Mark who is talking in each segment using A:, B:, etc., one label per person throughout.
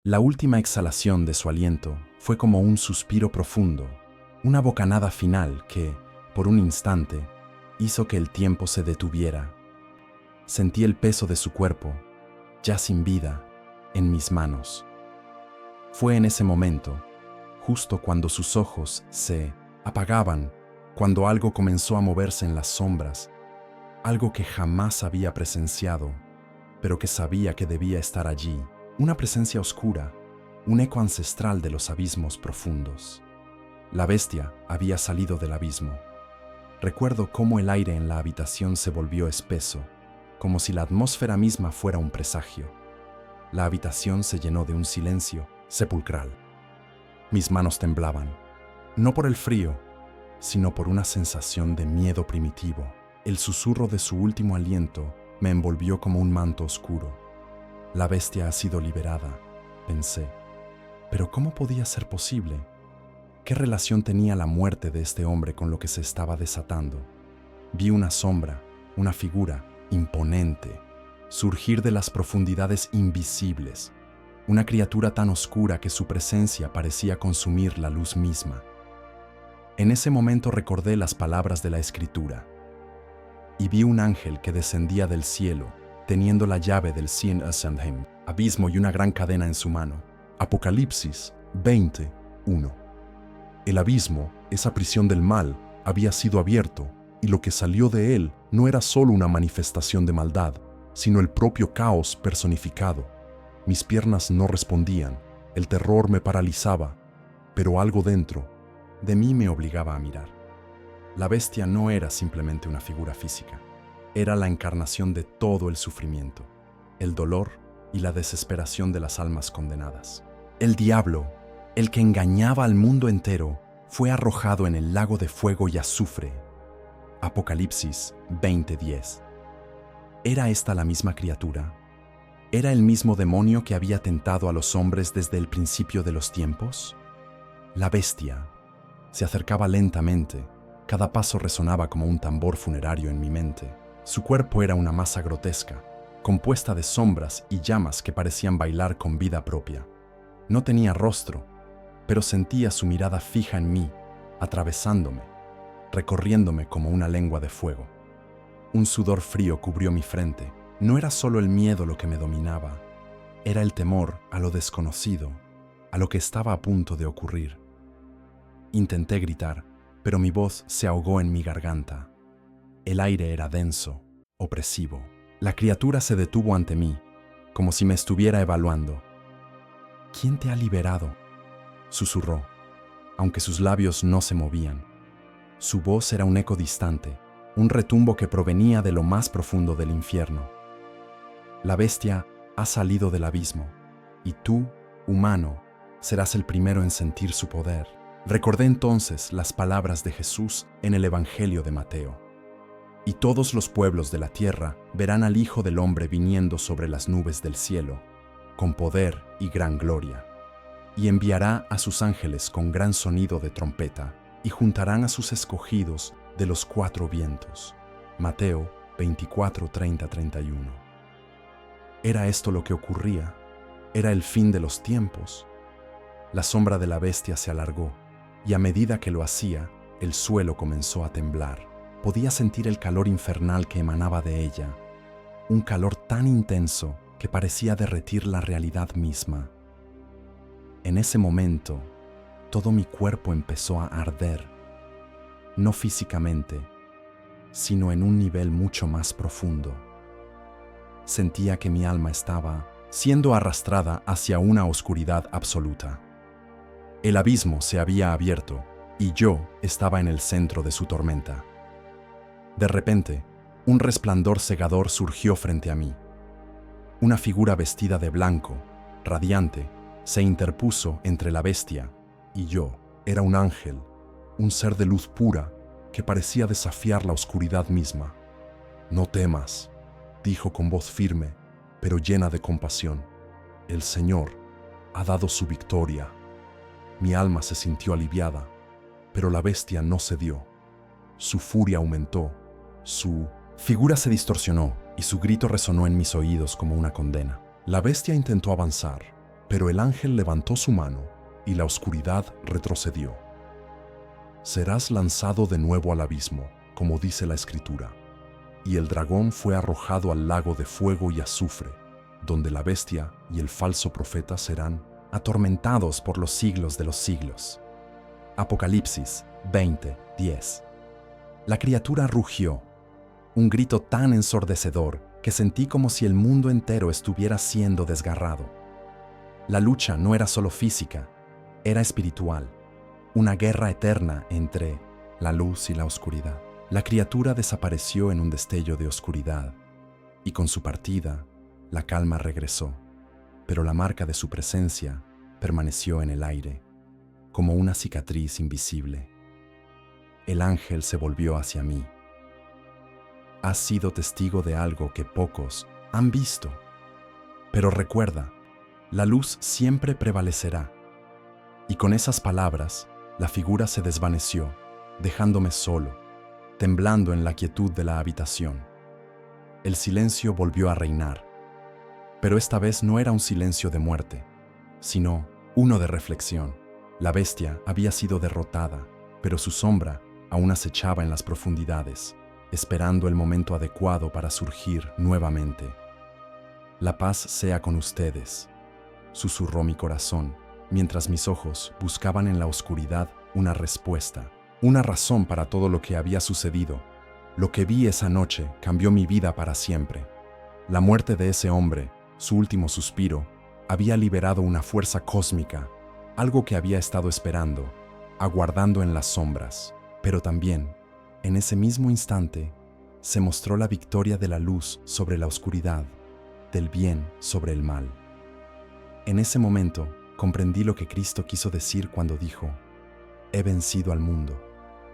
A: La última exhalación de su aliento fue como un suspiro profundo, una bocanada final que, por un instante, hizo que el tiempo se detuviera. Sentí el peso de su cuerpo, ya sin vida, en mis manos. Fue en ese momento, justo cuando sus ojos se apagaban, cuando algo comenzó a moverse en las sombras, algo que jamás había presenciado, pero que sabía que debía estar allí, una presencia oscura, un eco ancestral de los abismos profundos. La bestia había salido del abismo. Recuerdo cómo el aire en la habitación se volvió espeso, como si la atmósfera misma fuera un presagio. La habitación se llenó de un silencio sepulcral. Mis manos temblaban, no por el frío, sino por una sensación de miedo primitivo. El susurro de su último aliento me envolvió como un manto oscuro. La bestia ha sido liberada, pensé. Pero ¿cómo podía ser posible? ¿Qué relación tenía la muerte de este hombre con lo que se estaba desatando? Vi una sombra, una figura imponente, surgir de las profundidades invisibles, una criatura tan oscura que su presencia parecía consumir la luz misma. En ese momento recordé las palabras de la Escritura, y vi un ángel que descendía del cielo, teniendo la llave del Sin Ascendheim, abismo y una gran cadena en su mano. Apocalipsis 20:1. El abismo, esa prisión del mal, había sido abierto, y lo que salió de él no era solo una manifestación de maldad, sino el propio caos personificado. Mis piernas no respondían, el terror me paralizaba, pero algo dentro de mí me obligaba a mirar. La bestia no era simplemente una figura física, era la encarnación de todo el sufrimiento, el dolor y la desesperación de las almas condenadas. El diablo, el que engañaba al mundo entero, fue arrojado en el lago de fuego y azufre. Apocalipsis 20:10. ¿Era esta la misma criatura? ¿Era el mismo demonio que había tentado a los hombres desde el principio de los tiempos? La bestia se acercaba lentamente, cada paso resonaba como un tambor funerario en mi mente. Su cuerpo era una masa grotesca, compuesta de sombras y llamas que parecían bailar con vida propia. No tenía rostro, pero sentía su mirada fija en mí, atravesándome, recorriéndome como una lengua de fuego. Un sudor frío cubrió mi frente. No era solo el miedo lo que me dominaba, era el temor a lo desconocido, a lo que estaba a punto de ocurrir. Intenté gritar, pero mi voz se ahogó en mi garganta. El aire era denso, opresivo. La criatura se detuvo ante mí, como si me estuviera evaluando. ¿Quién te ha liberado?, susurró, aunque sus labios no se movían. Su voz era un eco distante, un retumbo que provenía de lo más profundo del infierno. La bestia ha salido del abismo, y tú, humano, serás el primero en sentir su poder. Recordé entonces las palabras de Jesús en el Evangelio de Mateo. Y todos los pueblos de la tierra verán al Hijo del Hombre viniendo sobre las nubes del cielo, con poder y gran gloria. Y enviará a sus ángeles con gran sonido de trompeta, y juntarán a sus escogidos de los cuatro vientos. Mateo 24:30-31. ¿Era esto lo que ocurría? ¿Era el fin de los tiempos? La sombra de la bestia se alargó, y a medida que lo hacía, el suelo comenzó a temblar. Podía sentir el calor infernal que emanaba de ella, un calor tan intenso que parecía derretir la realidad misma. En ese momento, todo mi cuerpo empezó a arder, no físicamente, sino en un nivel mucho más profundo. Sentía que mi alma estaba siendo arrastrada hacia una oscuridad absoluta. El abismo se había abierto y yo estaba en el centro de su tormenta. De repente, un resplandor cegador surgió frente a mí. Una figura vestida de blanco, radiante, se interpuso entre la bestia y yo. Era un ángel, un ser de luz pura que parecía desafiar la oscuridad misma. «No temas», dijo con voz firme, pero llena de compasión. «El Señor ha dado su victoria». Mi alma se sintió aliviada, pero la bestia no cedió. Su furia aumentó, su figura se distorsionó y su grito resonó en mis oídos como una condena. La bestia intentó avanzar, Pero el ángel levantó su mano y la oscuridad retrocedió. Serás lanzado de nuevo al abismo, como dice la Escritura. Y el dragón fue arrojado al lago de fuego y azufre, donde la bestia y el falso profeta serán atormentados por los siglos de los siglos. Apocalipsis 20:10. La criatura rugió, un grito tan ensordecedor que sentí como si el mundo entero estuviera siendo desgarrado. La lucha no era solo física, era espiritual, una guerra eterna entre la luz y la oscuridad. La criatura desapareció en un destello de oscuridad, y con su partida, la calma regresó, pero la marca de su presencia permaneció en el aire, como una cicatriz invisible. El ángel se volvió hacia mí. Has sido testigo de algo que pocos han visto, pero recuerda, la luz siempre prevalecerá. Y con esas palabras, la figura se desvaneció, dejándome solo, temblando en la quietud de la habitación. El silencio volvió a reinar, pero esta vez no era un silencio de muerte, sino uno de reflexión. La bestia había sido derrotada, pero su sombra aún acechaba en las profundidades, esperando el momento adecuado para surgir nuevamente. La paz sea con ustedes, susurró mi corazón, mientras mis ojos buscaban en la oscuridad una respuesta, una razón para todo lo que había sucedido. Lo que vi esa noche cambió mi vida para siempre. La muerte de ese hombre, su último suspiro, había liberado una fuerza cósmica, algo que había estado esperando, aguardando en las sombras. Pero también, en ese mismo instante, se mostró la victoria de la luz sobre la oscuridad, del bien sobre el mal. En ese momento, comprendí lo que Cristo quiso decir cuando dijo: «He vencido al mundo».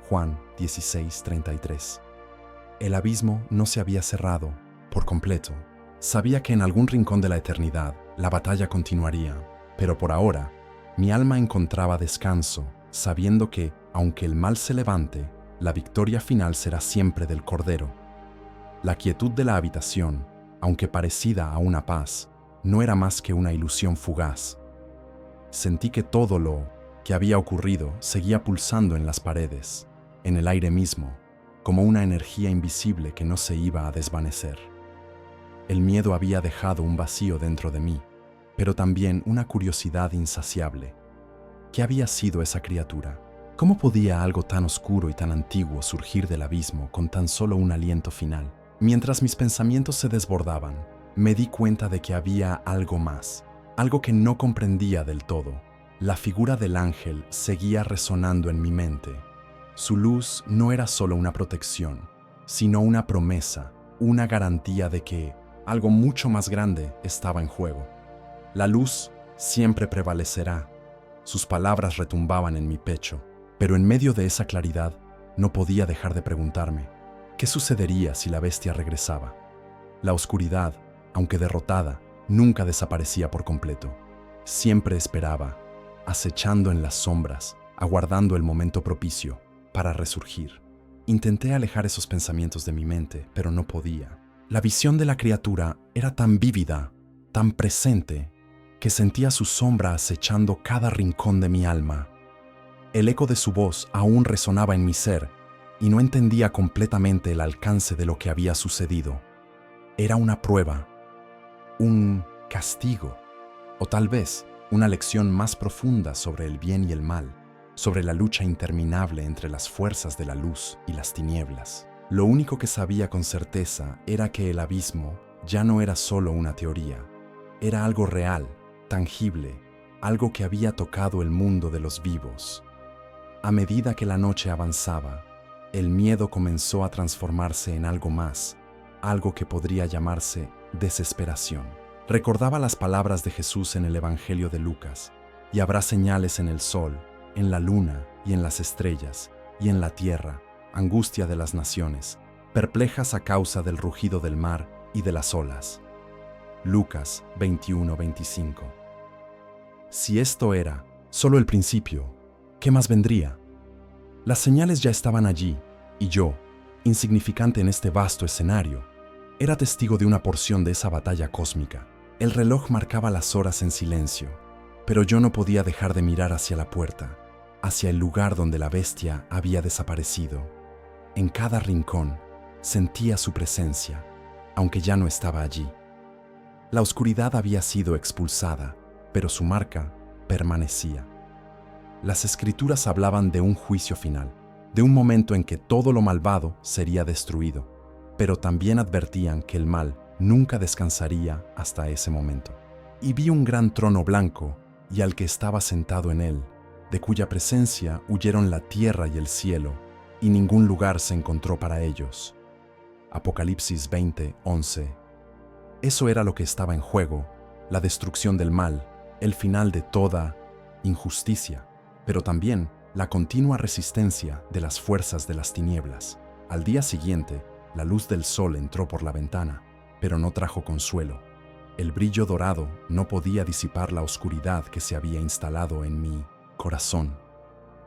A: Juan 16:33. El abismo no se había cerrado por completo. Sabía que en algún rincón de la eternidad la batalla continuaría, pero por ahora mi alma encontraba descanso, sabiendo que, aunque el mal se levante, la victoria final será siempre del Cordero. La quietud de la habitación, aunque parecida a una paz, no era más que una ilusión fugaz. Sentí que todo lo que había ocurrido seguía pulsando en las paredes, en el aire mismo, como una energía invisible que no se iba a desvanecer. El miedo había dejado un vacío dentro de mí, pero también una curiosidad insaciable. ¿Qué había sido esa criatura? ¿Cómo podía algo tan oscuro y tan antiguo surgir del abismo con tan solo un aliento final? Mientras mis pensamientos se desbordaban, me di cuenta de que había algo más, algo que no comprendía del todo. La figura del ángel seguía resonando en mi mente. Su luz no era solo una protección, sino una promesa, una garantía de que algo mucho más grande estaba en juego. La luz siempre prevalecerá. Sus palabras retumbaban en mi pecho, pero en medio de esa claridad no podía dejar de preguntarme, ¿qué sucedería si la bestia regresaba? La oscuridad, aunque derrotada, nunca desaparecía por completo. Siempre esperaba, acechando en las sombras, aguardando el momento propicio para resurgir. Intenté alejar esos pensamientos de mi mente, pero no podía. La visión de la criatura era tan vívida, tan presente, que sentía su sombra acechando cada rincón de mi alma. El eco de su voz aún resonaba en mi ser, y no entendía completamente el alcance de lo que había sucedido. Era una prueba, un castigo, o tal vez una lección más profunda sobre el bien y el mal, sobre la lucha interminable entre las fuerzas de la luz y las tinieblas. Lo único que sabía con certeza era que el abismo ya no era solo una teoría, era algo real, tangible, algo que había tocado el mundo de los vivos. A medida que la noche avanzaba, el miedo comenzó a transformarse en algo más, algo que podría llamarse desesperación. Recordaba las palabras de Jesús en el Evangelio de Lucas: «Y habrá señales en el sol, en la luna y en las estrellas, y en la tierra, angustia de las naciones, perplejas a causa del rugido del mar y de las olas». Lucas 21:25. Si esto era solo el principio, ¿qué más vendría? Las señales ya estaban allí, y yo, insignificante en este vasto escenario, era testigo de una porción de esa batalla cósmica. El reloj marcaba las horas en silencio, Pero yo no podía dejar de mirar hacia la puerta, hacia el lugar donde la bestia había desaparecido. En cada rincón sentía su presencia, aunque ya no estaba allí. La oscuridad había sido expulsada, pero su marca permanecía. Las escrituras hablaban de un juicio final, de un momento en que todo lo malvado sería destruido, pero también advertían que el mal nunca descansaría hasta ese momento. Y vi un gran trono blanco y al que estaba sentado en él, de cuya presencia huyeron la tierra y el cielo, y ningún lugar se encontró para ellos. Apocalipsis 20:11. Eso era lo que estaba en juego, la destrucción del mal, el final de toda injusticia, pero también la continua resistencia de las fuerzas de las tinieblas. Al día siguiente, la luz del sol entró por la ventana, pero no trajo consuelo. El brillo dorado no podía disipar la oscuridad que se había instalado en mi corazón.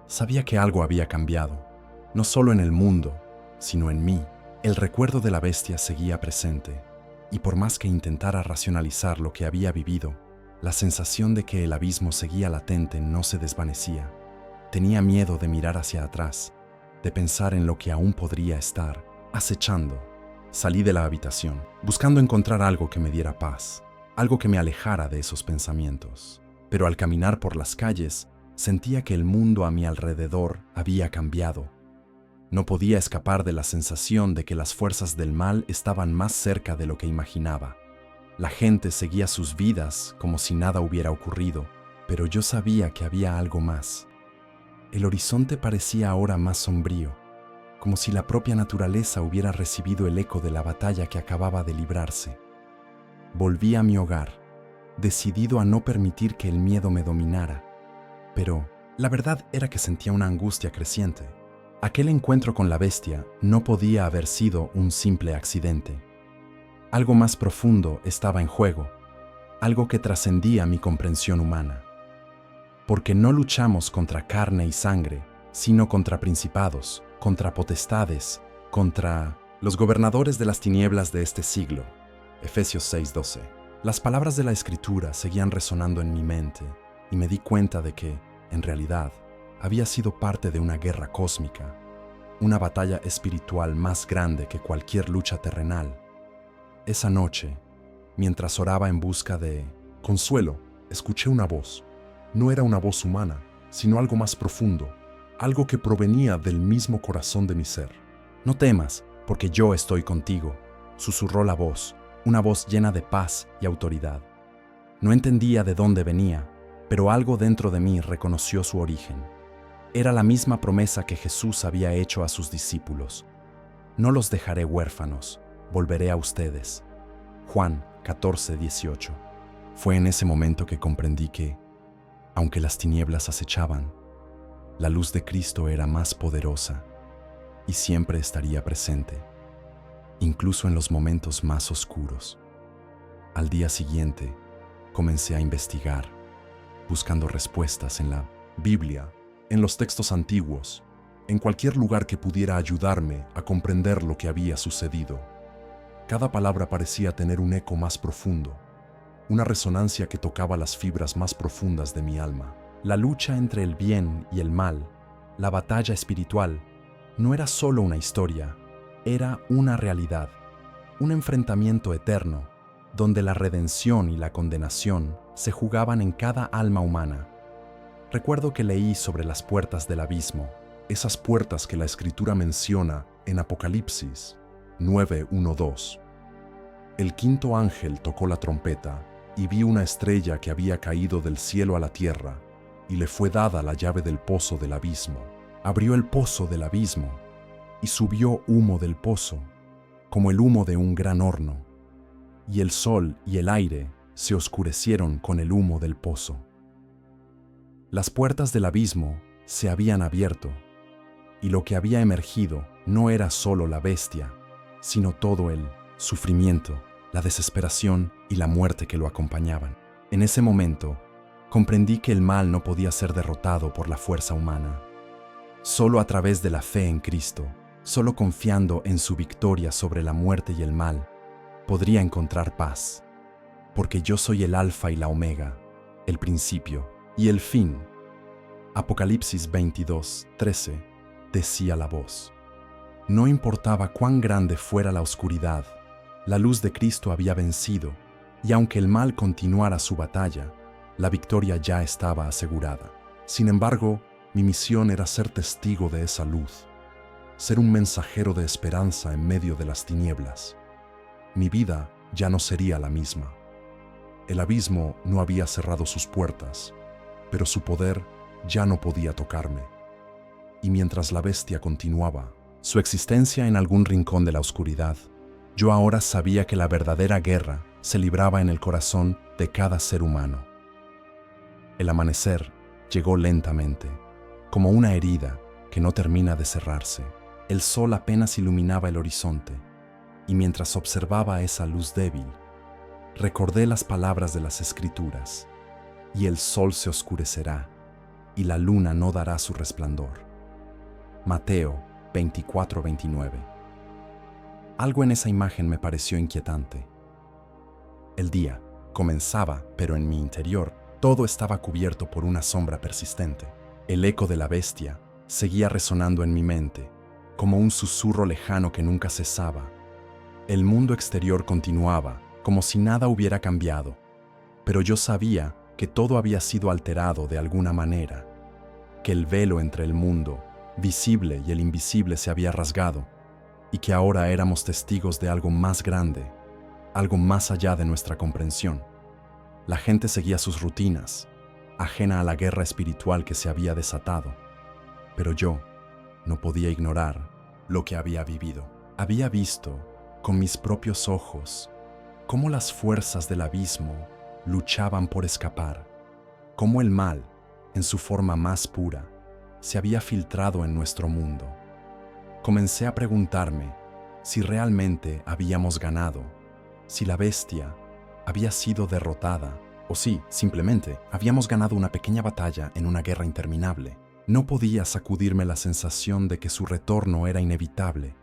A: Sabía que algo había cambiado, no solo en el mundo, sino en mí. El recuerdo de la bestia seguía presente, y por más que intentara racionalizar lo que había vivido, la sensación de que el abismo seguía latente no se desvanecía. Tenía miedo de mirar hacia atrás, de pensar en lo que aún podría estar acechando. Salí de la habitación, buscando encontrar algo que me diera paz, algo que me alejara de esos pensamientos. Pero al caminar por las calles, sentía que el mundo a mi alrededor había cambiado. No podía escapar de la sensación de que las fuerzas del mal estaban más cerca de lo que imaginaba. La gente seguía sus vidas como si nada hubiera ocurrido, pero yo sabía que había algo más. El horizonte parecía ahora más sombrío, como si la propia naturaleza hubiera recibido el eco de la batalla que acababa de librarse. Volví a mi hogar, decidido a no permitir que el miedo me dominara. Pero la verdad era que sentía una angustia creciente. Aquel encuentro con la bestia no podía haber sido un simple accidente. Algo más profundo estaba en juego, algo que trascendía mi comprensión humana. Porque no luchamos contra carne y sangre, sino contra principados, contra potestades, contra los gobernadores de las tinieblas de este siglo. Efesios 6:12. Las palabras de la Escritura seguían resonando en mi mente y me di cuenta de que, en realidad, había sido parte de una guerra cósmica, una batalla espiritual más grande que cualquier lucha terrenal. Esa noche, mientras oraba en busca de consuelo, escuché una voz. No era una voz humana, sino algo más profundo, algo que provenía del mismo corazón de mi ser. «No temas, porque yo estoy contigo», susurró la voz, una voz llena de paz y autoridad. No entendía de dónde venía, pero algo dentro de mí reconoció su origen. Era la misma promesa que Jesús había hecho a sus discípulos. «No los dejaré huérfanos, volveré a ustedes». Juan 14:18. Fue en ese momento que comprendí que, aunque las tinieblas acechaban, la luz de Cristo era más poderosa y siempre estaría presente, incluso en los momentos más oscuros. Al día siguiente, comencé a investigar, buscando respuestas en la Biblia, en los textos antiguos, en cualquier lugar que pudiera ayudarme a comprender lo que había sucedido. Cada palabra parecía tener un eco más profundo, una resonancia que tocaba las fibras más profundas de mi alma. La lucha entre el bien y el mal, la batalla espiritual, no era solo una historia, era una realidad, un enfrentamiento eterno, donde la redención y la condenación se jugaban en cada alma humana. Recuerdo que leí sobre las puertas del abismo, esas puertas que la Escritura menciona en Apocalipsis 9:1-2. El quinto ángel tocó la trompeta y vi una estrella que había caído del cielo a la tierra, y le fue dada la llave del pozo del abismo. Abrió el pozo del abismo, y subió humo del pozo, como el humo de un gran horno, y el sol y el aire se oscurecieron con el humo del pozo. Las puertas del abismo se habían abierto, y lo que había emergido no era solo la bestia, sino todo el sufrimiento, la desesperación y la muerte que lo acompañaban. En ese momento, comprendí que el mal no podía ser derrotado por la fuerza humana. Solo a través de la fe en Cristo, solo confiando en su victoria sobre la muerte y el mal, podría encontrar paz. Porque yo soy el Alfa y la Omega, el principio y el fin. Apocalipsis 22:13 decía la voz. No importaba cuán grande fuera la oscuridad, la luz de Cristo había vencido, y aunque el mal continuara su batalla, la victoria ya estaba asegurada. Sin embargo, mi misión era ser testigo de esa luz, ser un mensajero de esperanza en medio de las tinieblas. Mi vida ya no sería la misma. El abismo no había cerrado sus puertas, pero su poder ya no podía tocarme. Y mientras la bestia continuaba su existencia en algún rincón de la oscuridad, yo ahora sabía que la verdadera guerra se libraba en el corazón de cada ser humano. El amanecer llegó lentamente, como una herida que no termina de cerrarse. El sol apenas iluminaba el horizonte, y mientras observaba esa luz débil, recordé las palabras de las Escrituras: y el sol se oscurecerá, y la luna no dará su resplandor. Mateo 24:29. Algo en esa imagen me pareció inquietante. El día comenzaba, pero en mi interior todo estaba cubierto por una sombra persistente. El eco de la bestia seguía resonando en mi mente, como un susurro lejano que nunca cesaba. El mundo exterior continuaba, como si nada hubiera cambiado, pero yo sabía que todo había sido alterado de alguna manera, que el velo entre el mundo visible y el invisible se había rasgado, y que ahora éramos testigos de algo más grande, algo más allá de nuestra comprensión. La gente seguía sus rutinas, ajena a la guerra espiritual que se había desatado, pero yo no podía ignorar lo que había vivido. Había visto con mis propios ojos cómo las fuerzas del abismo luchaban por escapar, cómo el mal, en su forma más pura, se había filtrado en nuestro mundo. Comencé a preguntarme si realmente habíamos ganado, si la bestia había sido derrotada, o si, simplemente, habíamos ganado una pequeña batalla en una guerra interminable. No podía sacudirme la sensación de que su retorno era inevitable,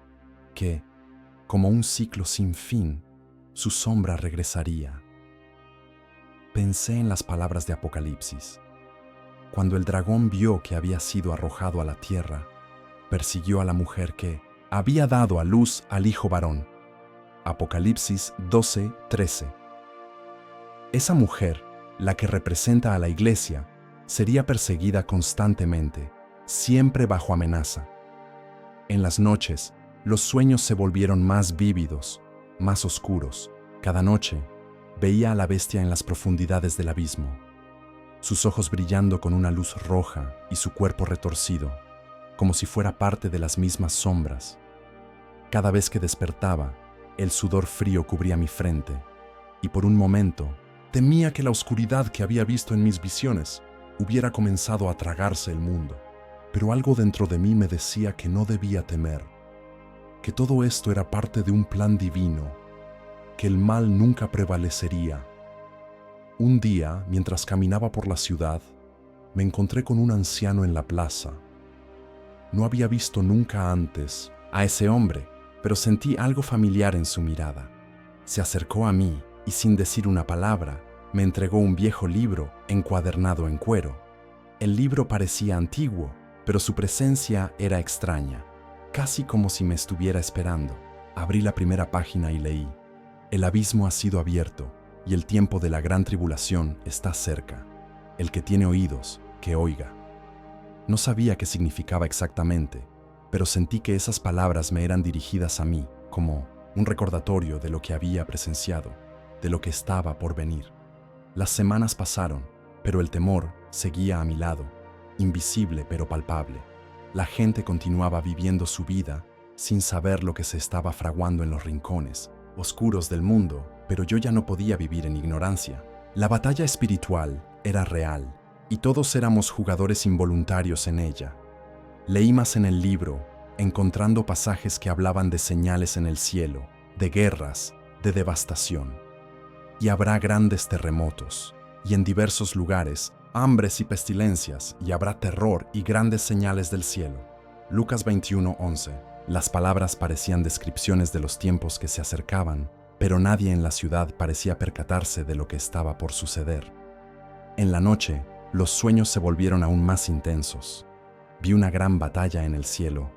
A: que, como un ciclo sin fin, su sombra regresaría. Pensé en las palabras de Apocalipsis. Cuando el dragón vio que había sido arrojado a la tierra, persiguió a la mujer que había dado a luz al hijo varón. Apocalipsis 12:13. Esa mujer, la que representa a la iglesia, sería perseguida constantemente, siempre bajo amenaza. En las noches, los sueños se volvieron más vívidos, más oscuros. Cada noche, veía a la bestia en las profundidades del abismo, sus ojos brillando con una luz roja y su cuerpo retorcido, como si fuera parte de las mismas sombras. Cada vez que despertaba, el sudor frío cubría mi frente, y por un momento temía que la oscuridad que había visto en mis visiones hubiera comenzado a tragarse el mundo. Pero algo dentro de mí me decía que no debía temer, que todo esto era parte de un plan divino, que el mal nunca prevalecería. Un día, mientras caminaba por la ciudad, me encontré con un anciano en la plaza. No había visto nunca antes a ese hombre, pero sentí algo familiar en su mirada. Se acercó a mí y, sin decir una palabra, me entregó un viejo libro encuadernado en cuero. El libro parecía antiguo, pero su presencia era extraña, casi como si me estuviera esperando. Abrí la primera página y leí: el abismo ha sido abierto y el tiempo de la gran tribulación está cerca. El que tiene oídos, que oiga. No sabía qué significaba exactamente, pero sentí que esas palabras me eran dirigidas a mí, como un recordatorio de lo que había presenciado, de lo que estaba por venir. Las semanas pasaron, pero el temor seguía a mi lado, invisible pero palpable. La gente continuaba viviendo su vida sin saber lo que se estaba fraguando en los rincones oscuros del mundo, pero yo ya no podía vivir en ignorancia. La batalla espiritual era real, y todos éramos jugadores involuntarios en ella. Leí más en el libro, encontrando pasajes que hablaban de señales en el cielo, de guerras, de devastación. Y habrá grandes terremotos, y en diversos lugares, hambres y pestilencias, y habrá terror y grandes señales del cielo. Lucas 21:11. Las palabras parecían descripciones de los tiempos que se acercaban, pero nadie en la ciudad parecía percatarse de lo que estaba por suceder. En la noche, los sueños se volvieron aún más intensos. Vi una gran batalla en el cielo,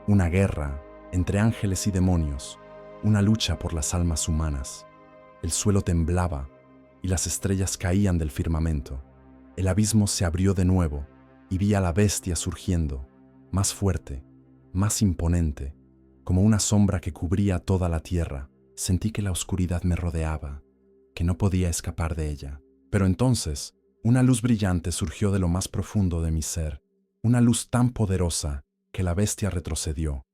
A: una guerra entre ángeles y demonios, una lucha por las almas humanas. El suelo temblaba y las estrellas caían del firmamento. El abismo se abrió de nuevo y vi a la bestia surgiendo, más fuerte, más imponente, como una sombra que cubría toda la tierra. Sentí que la oscuridad me rodeaba, que no podía escapar de ella. Pero entonces, una luz brillante surgió de lo más profundo de mi ser, una luz tan poderosa que la bestia retrocedió,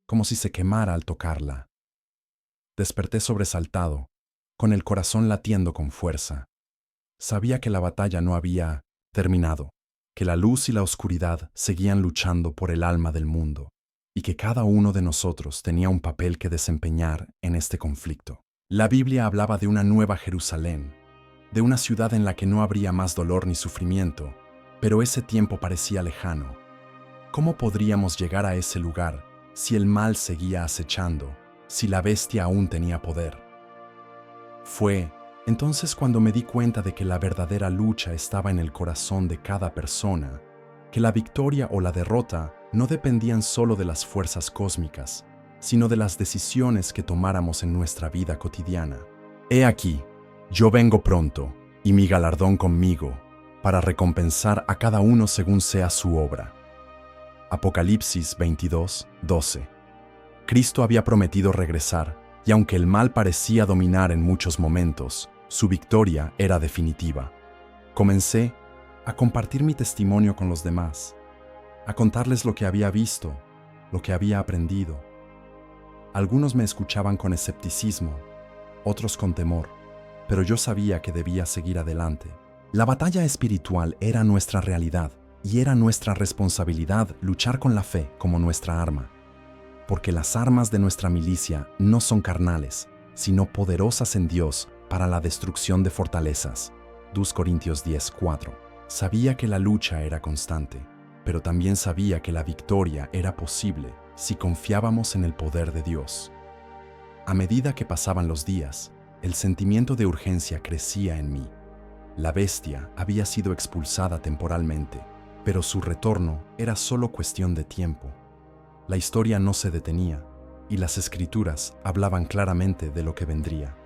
A: como si se quemara al tocarla. Desperté sobresaltado, con el corazón latiendo con fuerza. Sabía que la batalla no había terminado, que la luz y la oscuridad seguían luchando por el alma del mundo, y que cada uno de nosotros tenía un papel que desempeñar en este conflicto. La Biblia hablaba de una nueva Jerusalén, de una ciudad en la que no habría más dolor ni sufrimiento, pero ese tiempo parecía lejano. ¿Cómo podríamos llegar a ese lugar si el mal seguía acechando, si la bestia aún tenía poder? Fue entonces cuando me di cuenta de que la verdadera lucha estaba en el corazón de cada persona, que la victoria o la derrota no dependían solo de las fuerzas cósmicas, sino de las decisiones que tomáramos en nuestra vida cotidiana. He aquí, yo vengo pronto, y mi galardón conmigo, para recompensar a cada uno según sea su obra. Apocalipsis 22:12. Cristo había prometido regresar, y aunque el mal parecía dominar en muchos momentos, su victoria era definitiva. Comencé a compartir mi testimonio con los demás, a contarles lo que había visto, lo que había aprendido. Algunos me escuchaban con escepticismo, otros con temor, pero yo sabía que debía seguir adelante. La batalla espiritual era nuestra realidad y era nuestra responsabilidad luchar con la fe como nuestra arma, porque las armas de nuestra milicia no son carnales, sino poderosas en Dios para la destrucción de fortalezas. 2 Corintios 10:4. Sabía que la lucha era constante, pero también sabía que la victoria era posible si confiábamos en el poder de Dios. A medida que pasaban los días, el sentimiento de urgencia crecía en mí. La bestia había sido expulsada temporalmente, pero su retorno era solo cuestión de tiempo. La historia no se detenía, y las escrituras hablaban claramente de lo que vendría.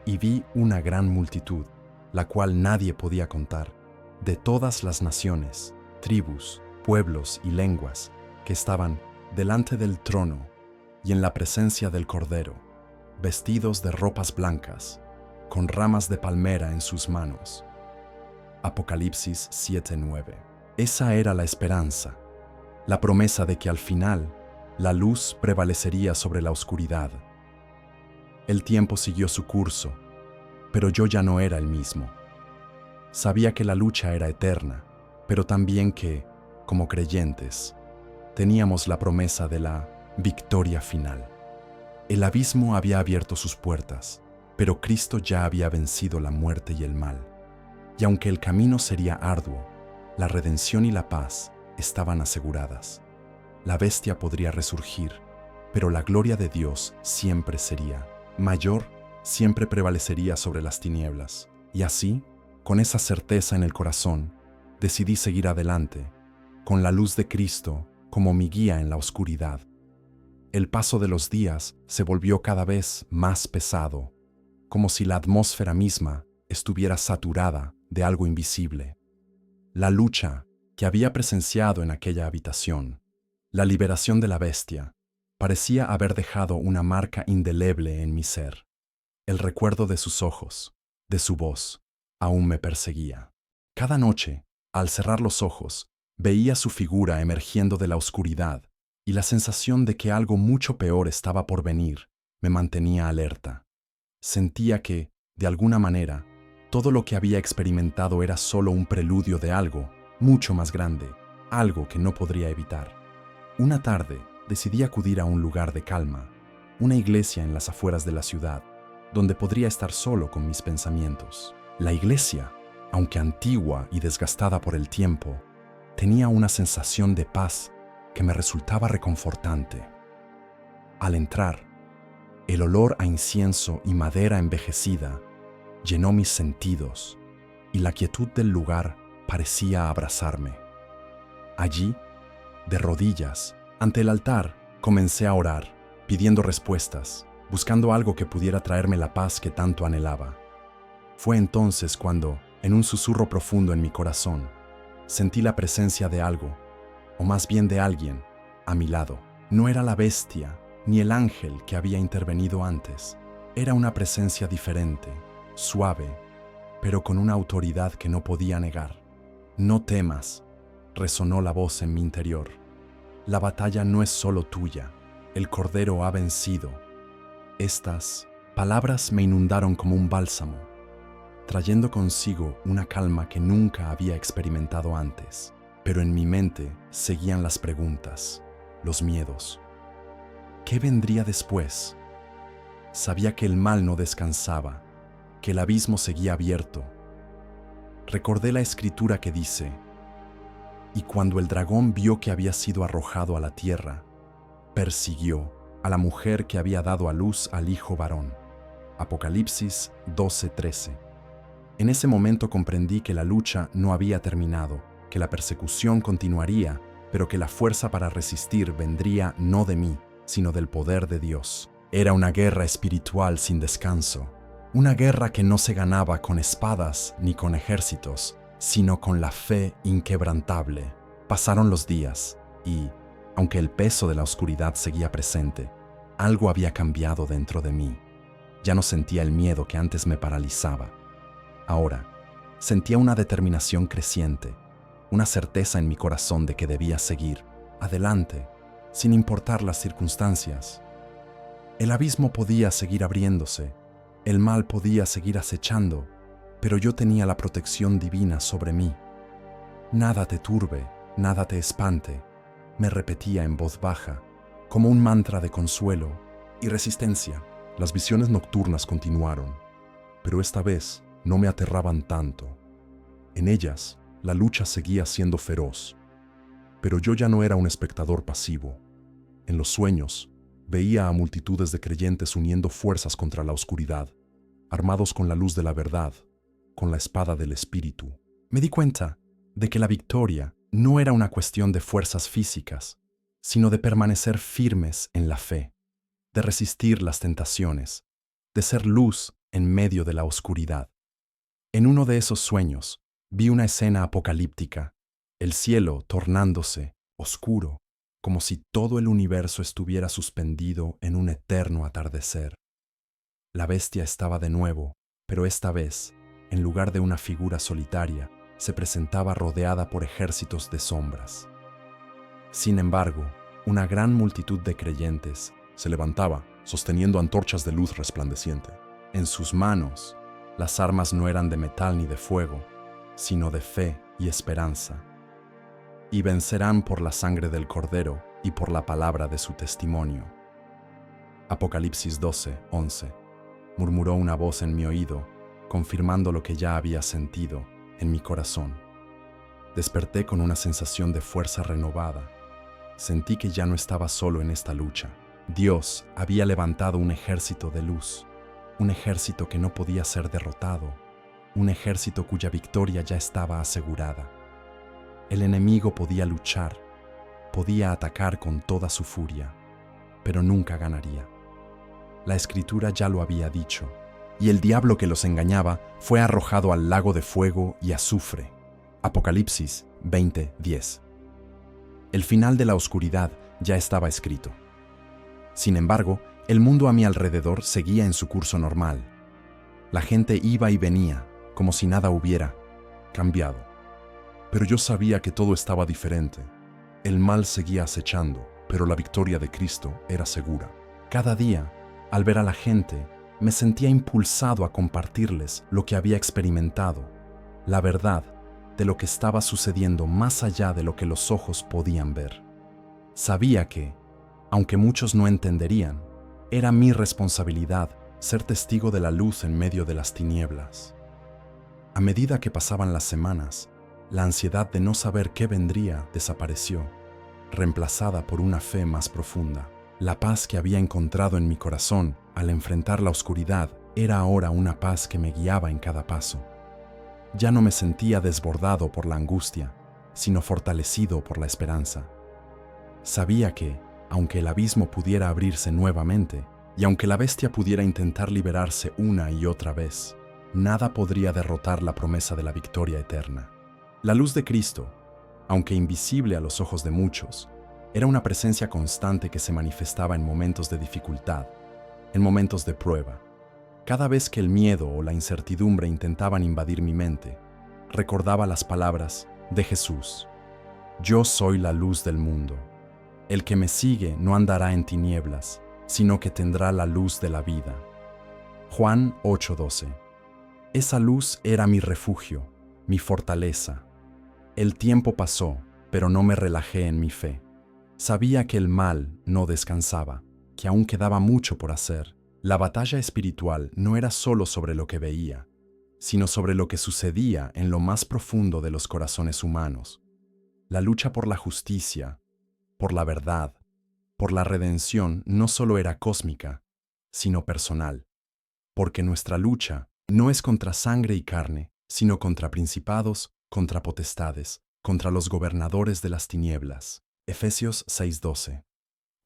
A: Y vi una gran multitud, la cual nadie podía contar, de todas las naciones, tribus, pueblos y lenguas, que estaban delante del trono y en la presencia del Cordero, vestidos de ropas blancas, con ramas de palmera en sus manos. Apocalipsis 7:9. Esa era la esperanza, la promesa de que al final la luz prevalecería sobre la oscuridad. El tiempo siguió su curso, pero yo ya no era el mismo. Sabía que la lucha era eterna, pero también que, como creyentes, teníamos la promesa de la victoria final. El abismo había abierto sus puertas, pero Cristo ya había vencido la muerte y el mal. Y aunque el camino sería arduo, la redención y la paz estaban aseguradas. La bestia podría resurgir, pero la gloria de Dios siempre sería mayor, siempre prevalecería sobre las tinieblas. Y así, con esa certeza en el corazón, decidí seguir adelante, con la luz de Cristo como mi guía en la oscuridad. El paso de los días se volvió cada vez más pesado, como si la atmósfera misma estuviera saturada de algo invisible. La lucha que había presenciado en aquella habitación, la liberación de la bestia, parecía haber dejado una marca indeleble en mi ser. El recuerdo de sus ojos, de su voz, aún me perseguía. Cada noche, al cerrar los ojos, veía su figura emergiendo de la oscuridad, y la sensación de que algo mucho peor estaba por venir me mantenía alerta. Sentía que, de alguna manera, todo lo que había experimentado era solo un preludio de algo mucho más grande, algo que no podría evitar. Una tarde decidí acudir a un lugar de calma, una iglesia en las afueras de la ciudad, donde podría estar solo con mis pensamientos. La iglesia, aunque antigua y desgastada por el tiempo, tenía una sensación de paz que me resultaba reconfortante. Al entrar, el olor a incienso y madera envejecida llenó mis sentidos. y la quietud del lugar parecía abrazarme. Allí, de rodillas, ante el altar, comencé a orar, pidiendo respuestas, buscando algo que pudiera traerme la paz que tanto anhelaba. Fue entonces cuando, en un susurro profundo en mi corazón, sentí la presencia de algo, o más bien de alguien, a mi lado. No era la bestia ni el ángel que había intervenido antes. Era una presencia diferente, suave, pero con una autoridad que no podía negar. No temas, resonó la voz en mi interior. La batalla no es solo tuya, el Cordero ha vencido. Estas palabras me inundaron como un bálsamo, trayendo consigo una calma que nunca había experimentado antes. Pero en mi mente seguían las preguntas, los miedos. ¿Qué vendría después? Sabía que el mal no descansaba, que el abismo seguía abierto. Recordé la escritura que dice: y cuando el dragón vio que había sido arrojado a la tierra, persiguió a la mujer que había dado a luz al hijo varón. Apocalipsis 12:13. En ese momento comprendí que la lucha no había terminado, que la persecución continuaría, pero que la fuerza para resistir vendría no de mí, sino del poder de Dios. Era una guerra espiritual sin descanso, una guerra que no se ganaba con espadas ni con ejércitos, sino con la fe inquebrantable. Pasaron los días y, aunque el peso de la oscuridad seguía presente, algo había cambiado dentro de mí. Ya no sentía el miedo que antes me paralizaba. Ahora, sentía una determinación creciente, una certeza en mi corazón de que debía seguir adelante, sin importar las circunstancias. El abismo podía seguir abriéndose, el mal podía seguir acechando, pero yo tenía la protección divina sobre mí. Nada te turbe, nada te espante, me repetía en voz baja, como un mantra de consuelo y resistencia. Las visiones nocturnas continuaron, pero esta vez no me aterraban tanto. En ellas, la lucha seguía siendo feroz, pero yo ya no era un espectador pasivo. En los sueños, veía a multitudes de creyentes uniendo fuerzas contra la oscuridad, armados con la luz de la verdad, con la espada del Espíritu. Me di cuenta de que la victoria no era una cuestión de fuerzas físicas, sino de permanecer firmes en la fe, de resistir las tentaciones, de ser luz en medio de la oscuridad. En uno de esos sueños, vi una escena apocalíptica, el cielo tornándose oscuro, como si todo el universo estuviera suspendido en un eterno atardecer. La bestia estaba de nuevo, pero esta vez, en lugar de una figura solitaria, se presentaba rodeada por ejércitos de sombras. Sin embargo, una gran multitud de creyentes se levantaba, sosteniendo antorchas de luz resplandeciente. En sus manos, las armas no eran de metal ni de fuego, sino de fe y esperanza. Y vencerán por la sangre del Cordero y por la palabra de su testimonio. Apocalipsis 12:11. Murmuró una voz en mi oído, confirmando lo que ya había sentido en mi corazón. Desperté con una sensación de fuerza renovada. Sentí que ya no estaba solo en esta lucha. Dios había levantado un ejército de luz, un ejército que no podía ser derrotado, un ejército cuya victoria ya estaba asegurada. El enemigo podía luchar, podía atacar con toda su furia, pero nunca ganaría. La Escritura ya lo había dicho, y el diablo que los engañaba fue arrojado al lago de fuego y azufre. Apocalipsis 20:10. El final de la oscuridad ya estaba escrito. Sin embargo, el mundo a mi alrededor seguía en su curso normal. La gente iba y venía, como si nada hubiera cambiado. Pero yo sabía que todo estaba diferente. El mal seguía acechando, pero la victoria de Cristo era segura. Cada día, al ver a la gente, me sentía impulsado a compartirles lo que había experimentado, la verdad de lo que estaba sucediendo más allá de lo que los ojos podían ver. Sabía que, aunque muchos no entenderían, era mi responsabilidad ser testigo de la luz en medio de las tinieblas. A medida que pasaban las semanas, la ansiedad de no saber qué vendría desapareció, reemplazada por una fe más profunda. La paz que había encontrado en mi corazón al enfrentar la oscuridad era ahora una paz que me guiaba en cada paso. Ya no me sentía desbordado por la angustia, sino fortalecido por la esperanza. Sabía que, aunque el abismo pudiera abrirse nuevamente, y aunque la bestia pudiera intentar liberarse una y otra vez, nada podría derrotar la promesa de la victoria eterna. La luz de Cristo, aunque invisible a los ojos de muchos, era una presencia constante que se manifestaba en momentos de dificultad, en momentos de prueba. Cada vez que el miedo o la incertidumbre intentaban invadir mi mente, recordaba las palabras de Jesús: Yo soy la luz del mundo. El que me sigue no andará en tinieblas, sino que tendrá la luz de la vida. Juan 8:12. Esa luz era mi refugio, mi fortaleza. El tiempo pasó, pero no me relajé en mi fe. Sabía que el mal no descansaba, que aún quedaba mucho por hacer. La batalla espiritual no era solo sobre lo que veía, sino sobre lo que sucedía en lo más profundo de los corazones humanos. La lucha por la justicia, por la verdad, por la redención no solo era cósmica, sino personal, porque nuestra lucha no es contra sangre y carne, sino contra principados, contra potestades, contra los gobernadores de las tinieblas. Efesios 6:12.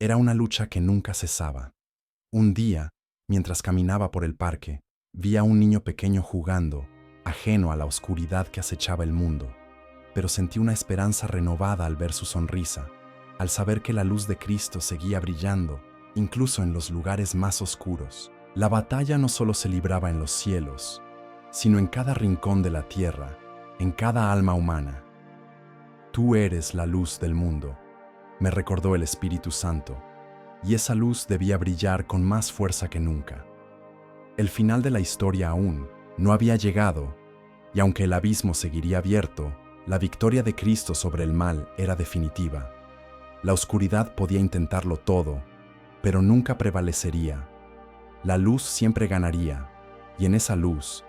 A: Era una lucha que nunca cesaba. Un día, mientras caminaba por el parque, vi a un niño pequeño jugando, ajeno a la oscuridad que acechaba el mundo, pero sentí una esperanza renovada al ver su sonrisa, al saber que la luz de Cristo seguía brillando, incluso en los lugares más oscuros. La batalla no solo se libraba en los cielos, sino en cada rincón de la tierra, en cada alma humana. Tú eres la luz del mundo, me recordó el Espíritu Santo, y esa luz debía brillar con más fuerza que nunca. El final de la historia aún no había llegado, y aunque el abismo seguiría abierto, la victoria de Cristo sobre el mal era definitiva. La oscuridad podía intentarlo todo, pero nunca prevalecería. La luz siempre ganaría, y en esa luz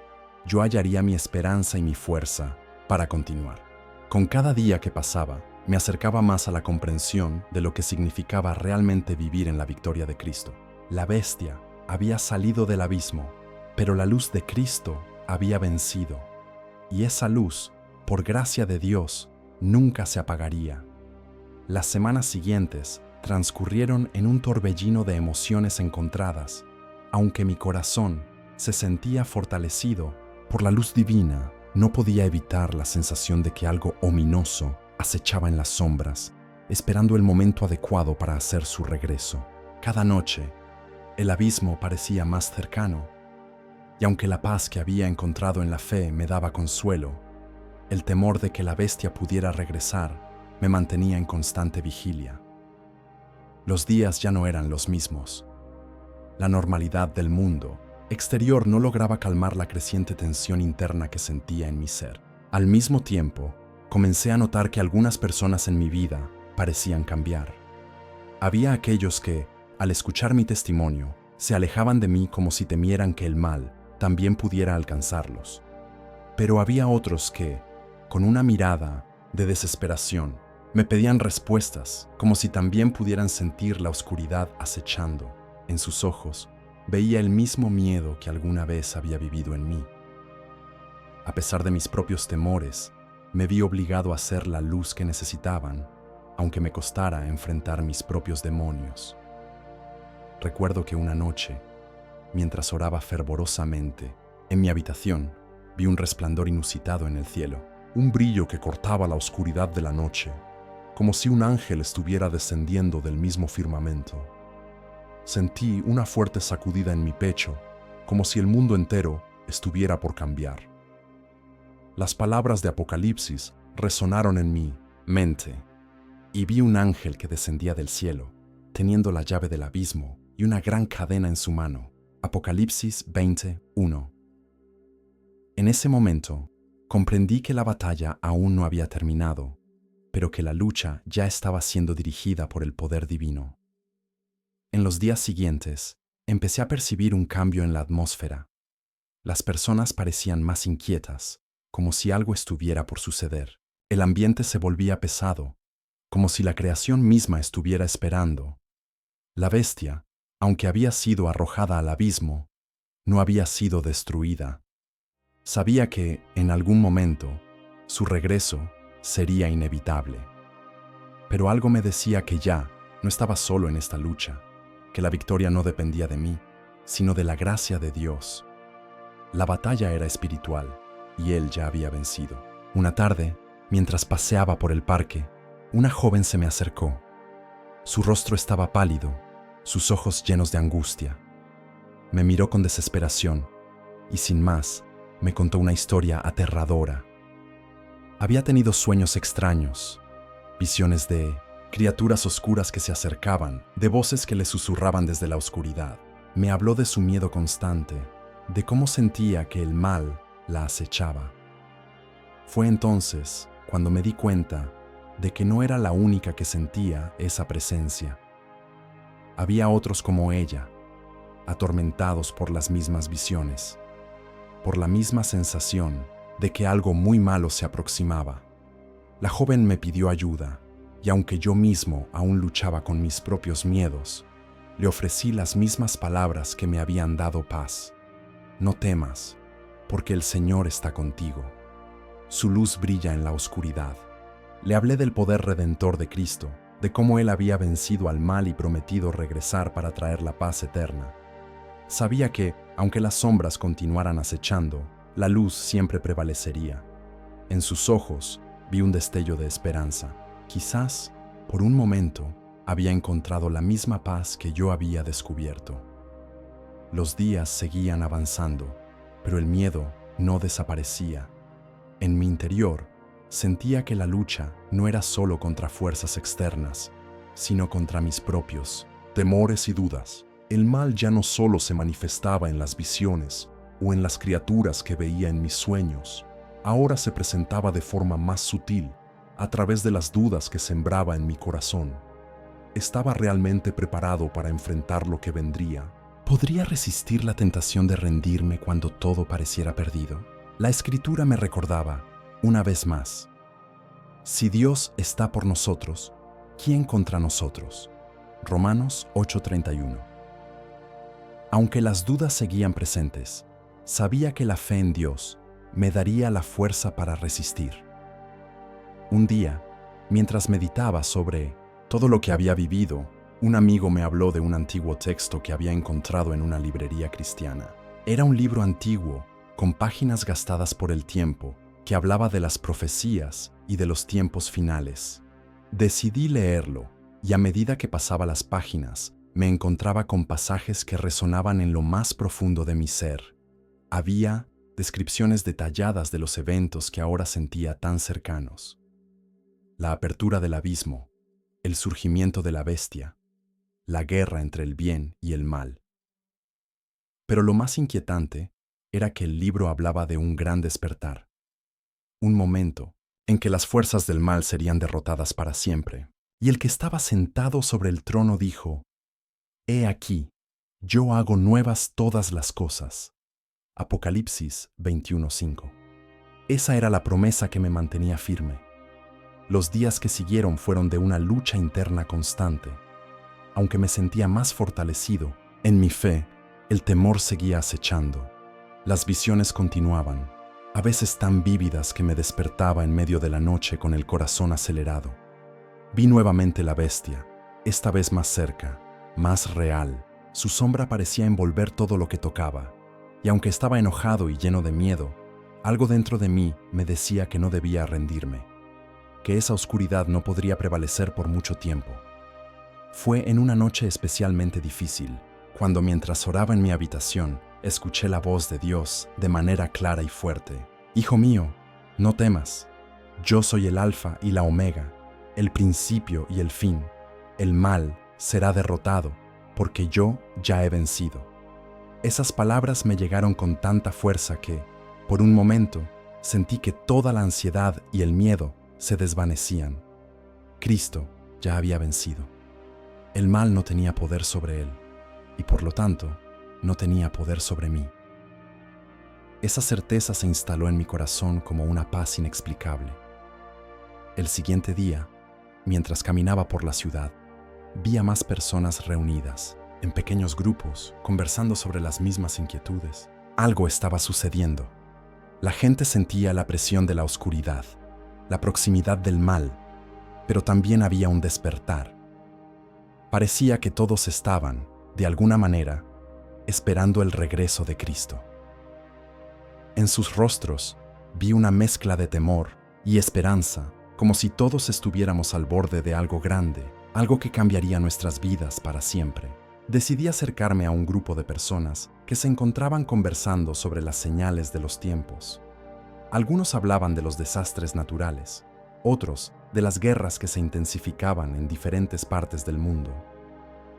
A: yo hallaría mi esperanza y mi fuerza para continuar. Con cada día que pasaba, me acercaba más a la comprensión de lo que significaba realmente vivir en la victoria de Cristo. La bestia había salido del abismo, pero la luz de Cristo había vencido, y esa luz, por gracia de Dios, nunca se apagaría. Las semanas siguientes transcurrieron en un torbellino de emociones encontradas, aunque mi corazón se sentía fortalecido por la luz divina. No podía evitar la sensación de que algo ominoso acechaba en las sombras, esperando el momento adecuado para hacer su regreso. Cada noche, el abismo parecía más cercano, y aunque la paz que había encontrado en la fe me daba consuelo, el temor de que la bestia pudiera regresar me mantenía en constante vigilia. Los días ya no eran los mismos. La normalidad del mundo exterior no lograba calmar la creciente tensión interna que sentía en mi ser. Al mismo tiempo, comencé a notar que algunas personas en mi vida parecían cambiar. Había aquellos que, al escuchar mi testimonio, se alejaban de mí como si temieran que el mal también pudiera alcanzarlos. Pero había otros que, con una mirada de desesperación, me pedían respuestas, como si también pudieran sentir la oscuridad acechando. En sus ojos veía el mismo miedo que alguna vez había vivido en mí. A pesar de mis propios temores, me vi obligado a ser la luz que necesitaban, aunque me costara enfrentar mis propios demonios. Recuerdo que una noche, mientras oraba fervorosamente, en mi habitación vi un resplandor inusitado en el cielo, un brillo que cortaba la oscuridad de la noche, como si un ángel estuviera descendiendo del mismo firmamento. Sentí una fuerte sacudida en mi pecho, como si el mundo entero estuviera por cambiar. Las palabras de Apocalipsis resonaron en mi mente, y vi un ángel que descendía del cielo, teniendo la llave del abismo y una gran cadena en su mano. Apocalipsis 20:1. En ese momento, comprendí que la batalla aún no había terminado, pero que la lucha ya estaba siendo dirigida por el poder divino. En los días siguientes, empecé a percibir un cambio en la atmósfera. Las personas parecían más inquietas, como si algo estuviera por suceder. El ambiente se volvía pesado, como si la creación misma estuviera esperando. La bestia, aunque había sido arrojada al abismo, no había sido destruida. Sabía que, en algún momento, su regreso sería inevitable. Pero algo me decía que ya no estaba solo en esta lucha, que la victoria no dependía de mí, sino de la gracia de Dios. La batalla era espiritual, y Él ya había vencido. Una tarde, mientras paseaba por el parque, una joven se me acercó. Su rostro estaba pálido, sus ojos llenos de angustia. Me miró con desesperación, y sin más, me contó una historia aterradora. Había tenido sueños extraños, visiones de criaturas oscuras que se acercaban, de voces que le susurraban desde la oscuridad. Me habló de su miedo constante, de cómo sentía que el mal la acechaba. Fue entonces cuando me di cuenta de que no era la única que sentía esa presencia. Había otros como ella, atormentados por las mismas visiones, por la misma sensación de que algo muy malo se aproximaba. La joven me pidió ayuda, y aunque yo mismo aún luchaba con mis propios miedos, le ofrecí las mismas palabras que me habían dado paz. No temas, porque el Señor está contigo. Su luz brilla en la oscuridad. Le hablé del poder redentor de Cristo, de cómo Él había vencido al mal y prometido regresar para traer la paz eterna. Sabía que, aunque las sombras continuaran acechando, la luz siempre prevalecería. En sus ojos vi un destello de esperanza. Quizás, por un momento, había encontrado la misma paz que yo había descubierto. Los días seguían avanzando, pero el miedo no desaparecía. En mi interior, sentía que la lucha no era solo contra fuerzas externas, sino contra mis propios temores y dudas. El mal ya no solo se manifestaba en las visiones o en las criaturas que veía en mis sueños, ahora se presentaba de forma más sutil, a través de las dudas que sembraba en mi corazón. ¿Estaba realmente preparado para enfrentar lo que vendría? ¿Podría resistir la tentación de rendirme cuando todo pareciera perdido? La Escritura me recordaba, una vez más, si Dios está por nosotros, ¿quién contra nosotros? Romanos 8:31. Aunque las dudas seguían presentes, sabía que la fe en Dios me daría la fuerza para resistir. Un día, mientras meditaba sobre todo lo que había vivido, un amigo me habló de un antiguo texto que había encontrado en una librería cristiana. Era un libro antiguo, con páginas gastadas por el tiempo, que hablaba de las profecías y de los tiempos finales. Decidí leerlo, y a medida que pasaba las páginas, me encontraba con pasajes que resonaban en lo más profundo de mi ser. Había descripciones detalladas de los eventos que ahora sentía tan cercanos. La apertura del abismo, el surgimiento de la bestia, la guerra entre el bien y el mal. Pero lo más inquietante era que el libro hablaba de un gran despertar, un momento en que las fuerzas del mal serían derrotadas para siempre, y el que estaba sentado sobre el trono dijo: «He aquí, yo hago nuevas todas las cosas». Apocalipsis 21:5. Esa era la promesa que me mantenía firme. Los días que siguieron fueron de una lucha interna constante. Aunque me sentía más fortalecido en mi fe, el temor seguía acechando. Las visiones continuaban, a veces tan vívidas que me despertaba en medio de la noche con el corazón acelerado. Vi nuevamente la bestia, esta vez más cerca, más real. Su sombra parecía envolver todo lo que tocaba, y aunque estaba enojado y lleno de miedo, algo dentro de mí me decía que no debía rendirme, que esa oscuridad no podría prevalecer por mucho tiempo. Fue en una noche especialmente difícil, cuando mientras oraba en mi habitación, escuché la voz de Dios de manera clara y fuerte. «Hijo mío, no temas. Yo soy el Alfa y la Omega, el principio y el fin. El mal será derrotado, porque yo ya he vencido». Esas palabras me llegaron con tanta fuerza que, por un momento, sentí que toda la ansiedad y el miedo se desvanecían. Cristo ya había vencido. El mal no tenía poder sobre él, y por lo tanto, no tenía poder sobre mí. Esa certeza se instaló en mi corazón como una paz inexplicable. El siguiente día, mientras caminaba por la ciudad, vi a más personas reunidas, en pequeños grupos, conversando sobre las mismas inquietudes. Algo estaba sucediendo. La gente sentía la presión de la oscuridad, la proximidad del mal, pero también había un despertar. Parecía que todos estaban, de alguna manera, esperando el regreso de Cristo. En sus rostros vi una mezcla de temor y esperanza, como si todos estuviéramos al borde de algo grande, algo que cambiaría nuestras vidas para siempre. Decidí acercarme a un grupo de personas que se encontraban conversando sobre las señales de los tiempos. Algunos hablaban de los desastres naturales, otros de las guerras que se intensificaban en diferentes partes del mundo.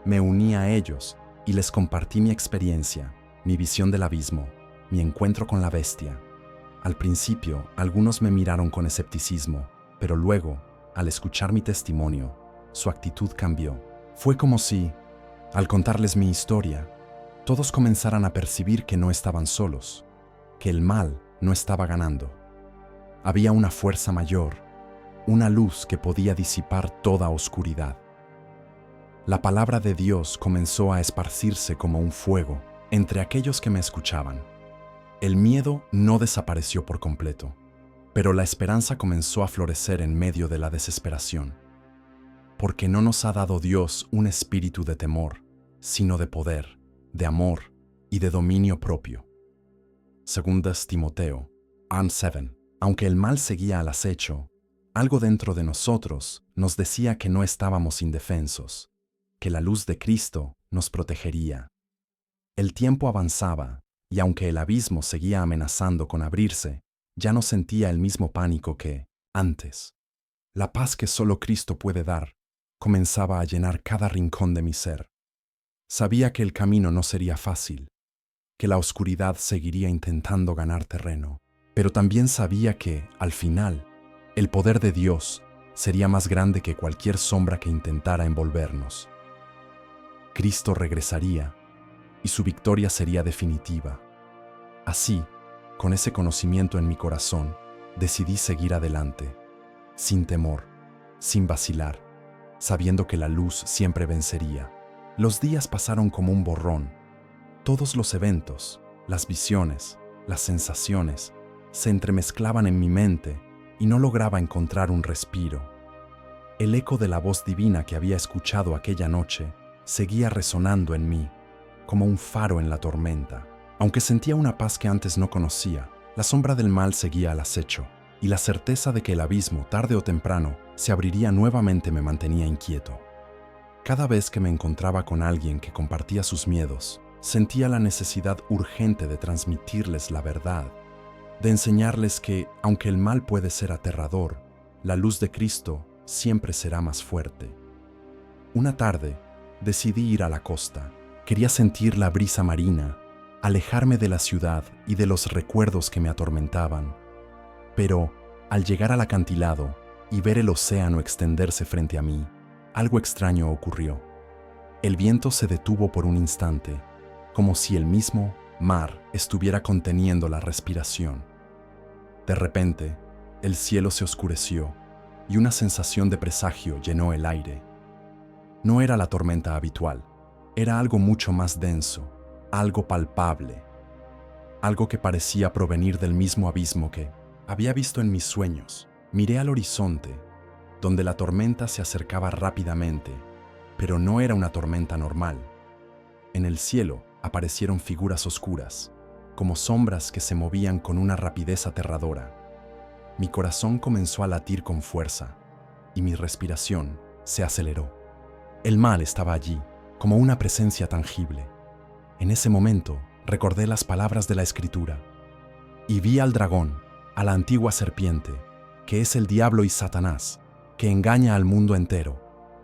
A: Me uní a ellos y les compartí mi experiencia, mi visión del abismo, mi encuentro con la bestia. Al principio, algunos me miraron con escepticismo, pero luego, al escuchar mi testimonio, su actitud cambió. Fue como si, al contarles mi historia, todos comenzaran a percibir que no estaban solos, que el mal no estaba ganando. Había una fuerza mayor, una luz que podía disipar toda oscuridad. La palabra de Dios comenzó a esparcirse como un fuego entre aquellos que me escuchaban. El miedo no desapareció por completo, pero la esperanza comenzó a florecer en medio de la desesperación. Porque no nos ha dado Dios un espíritu de temor, sino de poder, de amor y de dominio propio. 2 Timoteo 1:7. Aunque el mal seguía al acecho, algo dentro de nosotros nos decía que no estábamos indefensos, que la luz de Cristo nos protegería. El tiempo avanzaba, y aunque el abismo seguía amenazando con abrirse, ya no sentía el mismo pánico que antes. La paz que solo Cristo puede dar comenzaba a llenar cada rincón de mi ser. Sabía que el camino no sería fácil, que la oscuridad seguiría intentando ganar terreno, pero también sabía que, al final, el poder de Dios sería más grande que cualquier sombra que intentara envolvernos. Cristo regresaría, y su victoria sería definitiva. Así, con ese conocimiento en mi corazón, decidí seguir adelante, sin temor, sin vacilar, sabiendo que la luz siempre vencería. Los días pasaron como un borrón. Todos los eventos, las visiones, las sensaciones, se entremezclaban en mi mente y no lograba encontrar un respiro. El eco de la voz divina que había escuchado aquella noche seguía resonando en mí, como un faro en la tormenta. Aunque sentía una paz que antes no conocía, la sombra del mal seguía al acecho, y la certeza de que el abismo, tarde o temprano, se abriría nuevamente me mantenía inquieto. Cada vez que me encontraba con alguien que compartía sus miedos, sentía la necesidad urgente de transmitirles la verdad, de enseñarles que, aunque el mal puede ser aterrador, la luz de Cristo siempre será más fuerte. Una tarde, decidí ir a la costa. Quería sentir la brisa marina, alejarme de la ciudad y de los recuerdos que me atormentaban. Pero, al llegar al acantilado y ver el océano extenderse frente a mí, algo extraño ocurrió. El viento se detuvo por un instante, como si el mismo mar estuviera conteniendo la respiración. De repente, el cielo se oscureció y una sensación de presagio llenó el aire. No era la tormenta habitual, era algo mucho más denso, algo palpable, algo que parecía provenir del mismo abismo que había visto en mis sueños. Miré al horizonte, donde la tormenta se acercaba rápidamente, pero no era una tormenta normal. En el cielo aparecieron figuras oscuras, como sombras que se movían con una rapidez aterradora. Mi corazón comenzó a latir con fuerza, y mi respiración se aceleró. El mal estaba allí, como una presencia tangible. En ese momento, recordé las palabras de la Escritura. Y vi al dragón, a la antigua serpiente, que es el diablo y Satanás, que engaña al mundo entero.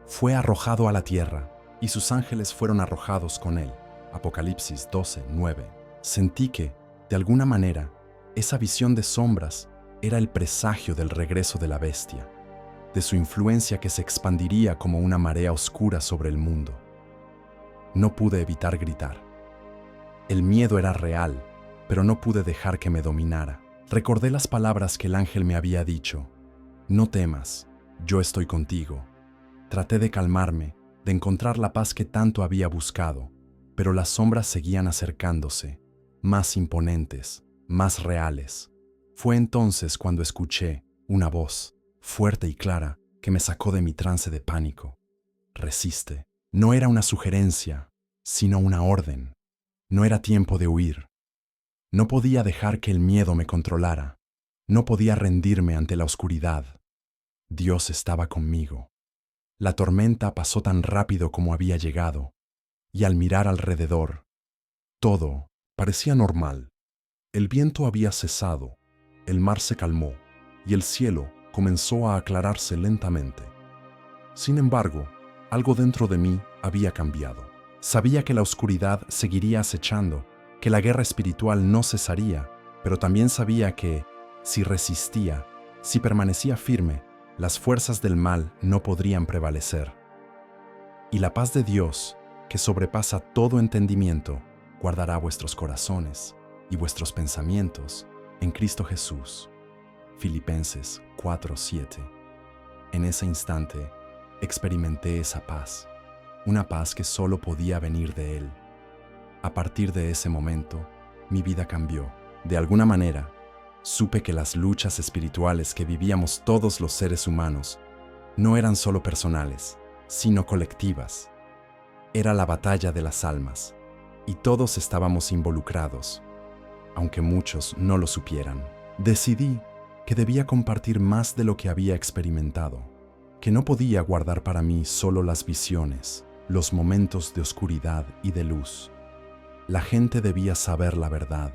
A: Fue arrojado a la tierra, y sus ángeles fueron arrojados con él. Apocalipsis 12:9. Sentí que, de alguna manera, esa visión de sombras era el presagio del regreso de la bestia, de su influencia que se expandiría como una marea oscura sobre el mundo. No pude evitar gritar. El miedo era real, pero no pude dejar que me dominara. Recordé las palabras que el ángel me había dicho. No temas, yo estoy contigo. Traté de calmarme, de encontrar la paz que tanto había buscado, pero las sombras seguían acercándose, más imponentes, más reales. Fue entonces cuando escuché una voz, fuerte y clara, que me sacó de mi trance de pánico. Resiste. No era una sugerencia, sino una orden. No era tiempo de huir. No podía dejar que el miedo me controlara. No podía rendirme ante la oscuridad. Dios estaba conmigo. La tormenta pasó tan rápido como había llegado, y al mirar alrededor, todo parecía normal. El viento había cesado, el mar se calmó, y el cielo comenzó a aclararse lentamente. Sin embargo, algo dentro de mí había cambiado. Sabía que la oscuridad seguiría acechando, que la guerra espiritual no cesaría, pero también sabía que, si resistía, si permanecía firme, las fuerzas del mal no podrían prevalecer. Y la paz de Dios, que sobrepasa todo entendimiento, guardará vuestros corazones y vuestros pensamientos en Cristo Jesús. Filipenses 4:7. En ese instante, experimenté esa paz, una paz que solo podía venir de Él. A partir de ese momento, mi vida cambió. De alguna manera, supe que las luchas espirituales que vivíamos todos los seres humanos no eran solo personales, sino colectivas. Era la batalla de las almas, y todos estábamos involucrados, aunque muchos no lo supieran. Decidí que debía compartir más de lo que había experimentado, que no podía guardar para mí solo las visiones, los momentos de oscuridad y de luz. La gente debía saber la verdad.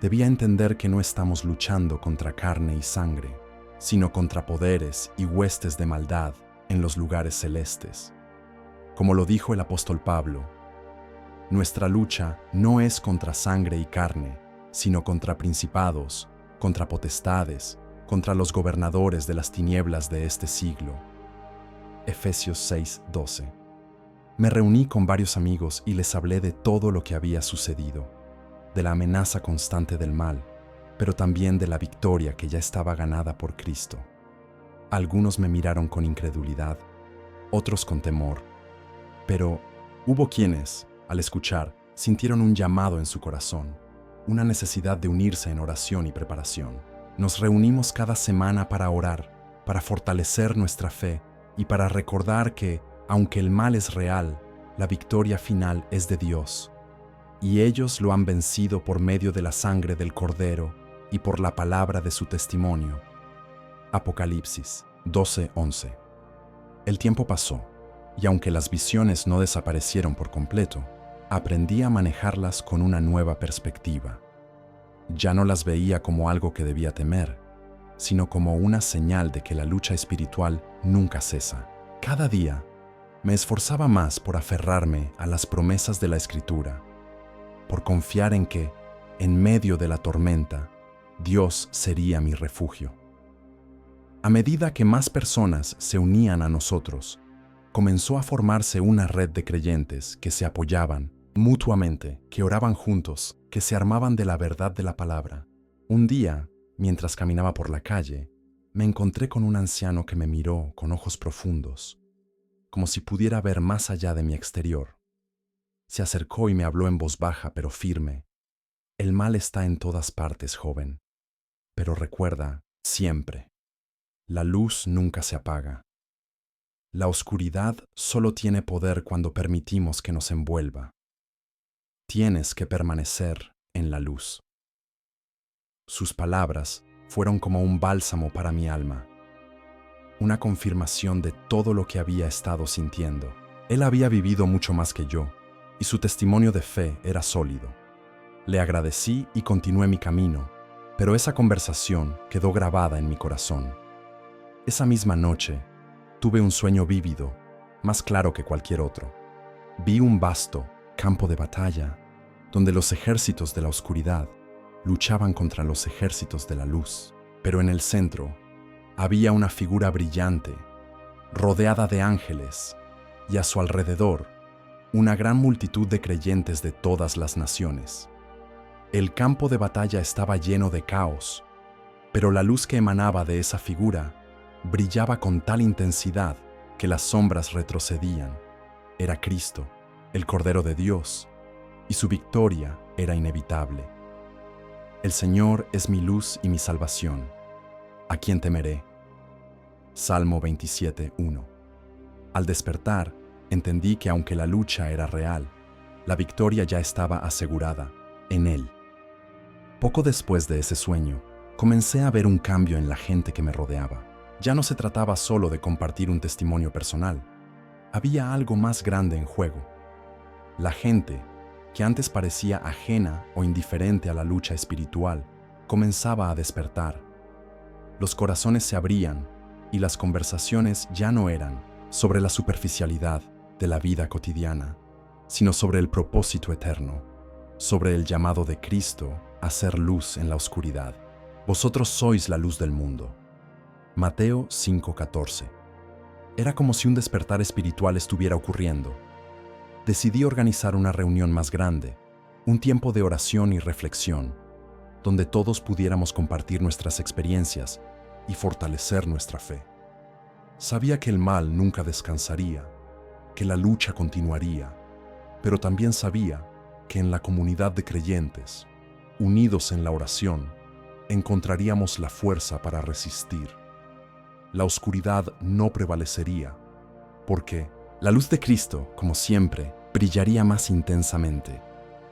A: Debía entender que no estamos luchando contra carne y sangre, sino contra poderes y huestes de maldad en los lugares celestes. Como lo dijo el apóstol Pablo, nuestra lucha no es contra sangre y carne, sino contra principados, contra potestades, contra los gobernadores de las tinieblas de este siglo. Efesios 6:12. Me reuní con varios amigos y les hablé de todo lo que había sucedido, de la amenaza constante del mal, pero también de la victoria que ya estaba ganada por Cristo. Algunos me miraron con incredulidad, otros con temor, pero hubo quienes, al escuchar, sintieron un llamado en su corazón, una necesidad de unirse en oración y preparación. Nos reunimos cada semana para orar, para fortalecer nuestra fe y para recordar que, aunque el mal es real, la victoria final es de Dios. Y ellos lo han vencido por medio de la sangre del Cordero y por la palabra de su testimonio. Apocalipsis 12:11. El tiempo pasó, y aunque las visiones no desaparecieron por completo, aprendí a manejarlas con una nueva perspectiva. Ya no las veía como algo que debía temer, sino como una señal de que la lucha espiritual nunca cesa. Cada día, me esforzaba más por aferrarme a las promesas de la Escritura, por confiar en que, en medio de la tormenta, Dios sería mi refugio. A medida que más personas se unían a nosotros, comenzó a formarse una red de creyentes que se apoyaban mutuamente, que oraban juntos, que se armaban de la verdad de la palabra. Un día, mientras caminaba por la calle, me encontré con un anciano que me miró con ojos profundos, como si pudiera ver más allá de mi exterior. Se acercó y me habló en voz baja pero firme. El mal está en todas partes, joven. Pero recuerda, siempre, la luz nunca se apaga. La oscuridad solo tiene poder cuando permitimos que nos envuelva. Tienes que permanecer en la luz. Sus palabras fueron como un bálsamo para mi alma, una confirmación de todo lo que había estado sintiendo. Él había vivido mucho más que yo, y su testimonio de fe era sólido. Le agradecí y continué mi camino, pero esa conversación quedó grabada en mi corazón. Esa misma noche, tuve un sueño vívido, más claro que cualquier otro. Vi un vasto campo de batalla, donde los ejércitos de la oscuridad luchaban contra los ejércitos de la luz, pero en el centro había una figura brillante, rodeada de ángeles, y a su alrededor una gran multitud de creyentes de todas las naciones. El campo de batalla estaba lleno de caos, pero la luz que emanaba de esa figura brillaba con tal intensidad que las sombras retrocedían. Era Cristo, el Cordero de Dios, y su victoria era inevitable. El Señor es mi luz y mi salvación. ¿A quién temeré? Salmo 27:1. Al despertar, entendí que aunque la lucha era real, la victoria ya estaba asegurada en Él. Poco después de ese sueño, comencé a ver un cambio en la gente que me rodeaba. Ya no se trataba solo de compartir un testimonio personal. Había algo más grande en juego. La gente, que antes parecía ajena o indiferente a la lucha espiritual, comenzaba a despertar. Los corazones se abrían y las conversaciones ya no eran sobre la superficialidad de la vida cotidiana, sino sobre el propósito eterno, sobre el llamado de Cristo a ser luz en la oscuridad. Vosotros sois la luz del mundo. Mateo 5:14. Era como si un despertar espiritual estuviera ocurriendo. Decidí organizar una reunión más grande, un tiempo de oración y reflexión, donde todos pudiéramos compartir nuestras experiencias y fortalecer nuestra fe. Sabía que el mal nunca descansaría, que la lucha continuaría, pero también sabía que en la comunidad de creyentes, unidos en la oración, encontraríamos la fuerza para resistir. La oscuridad no prevalecería, porque la luz de Cristo, como siempre, brillaría más intensamente.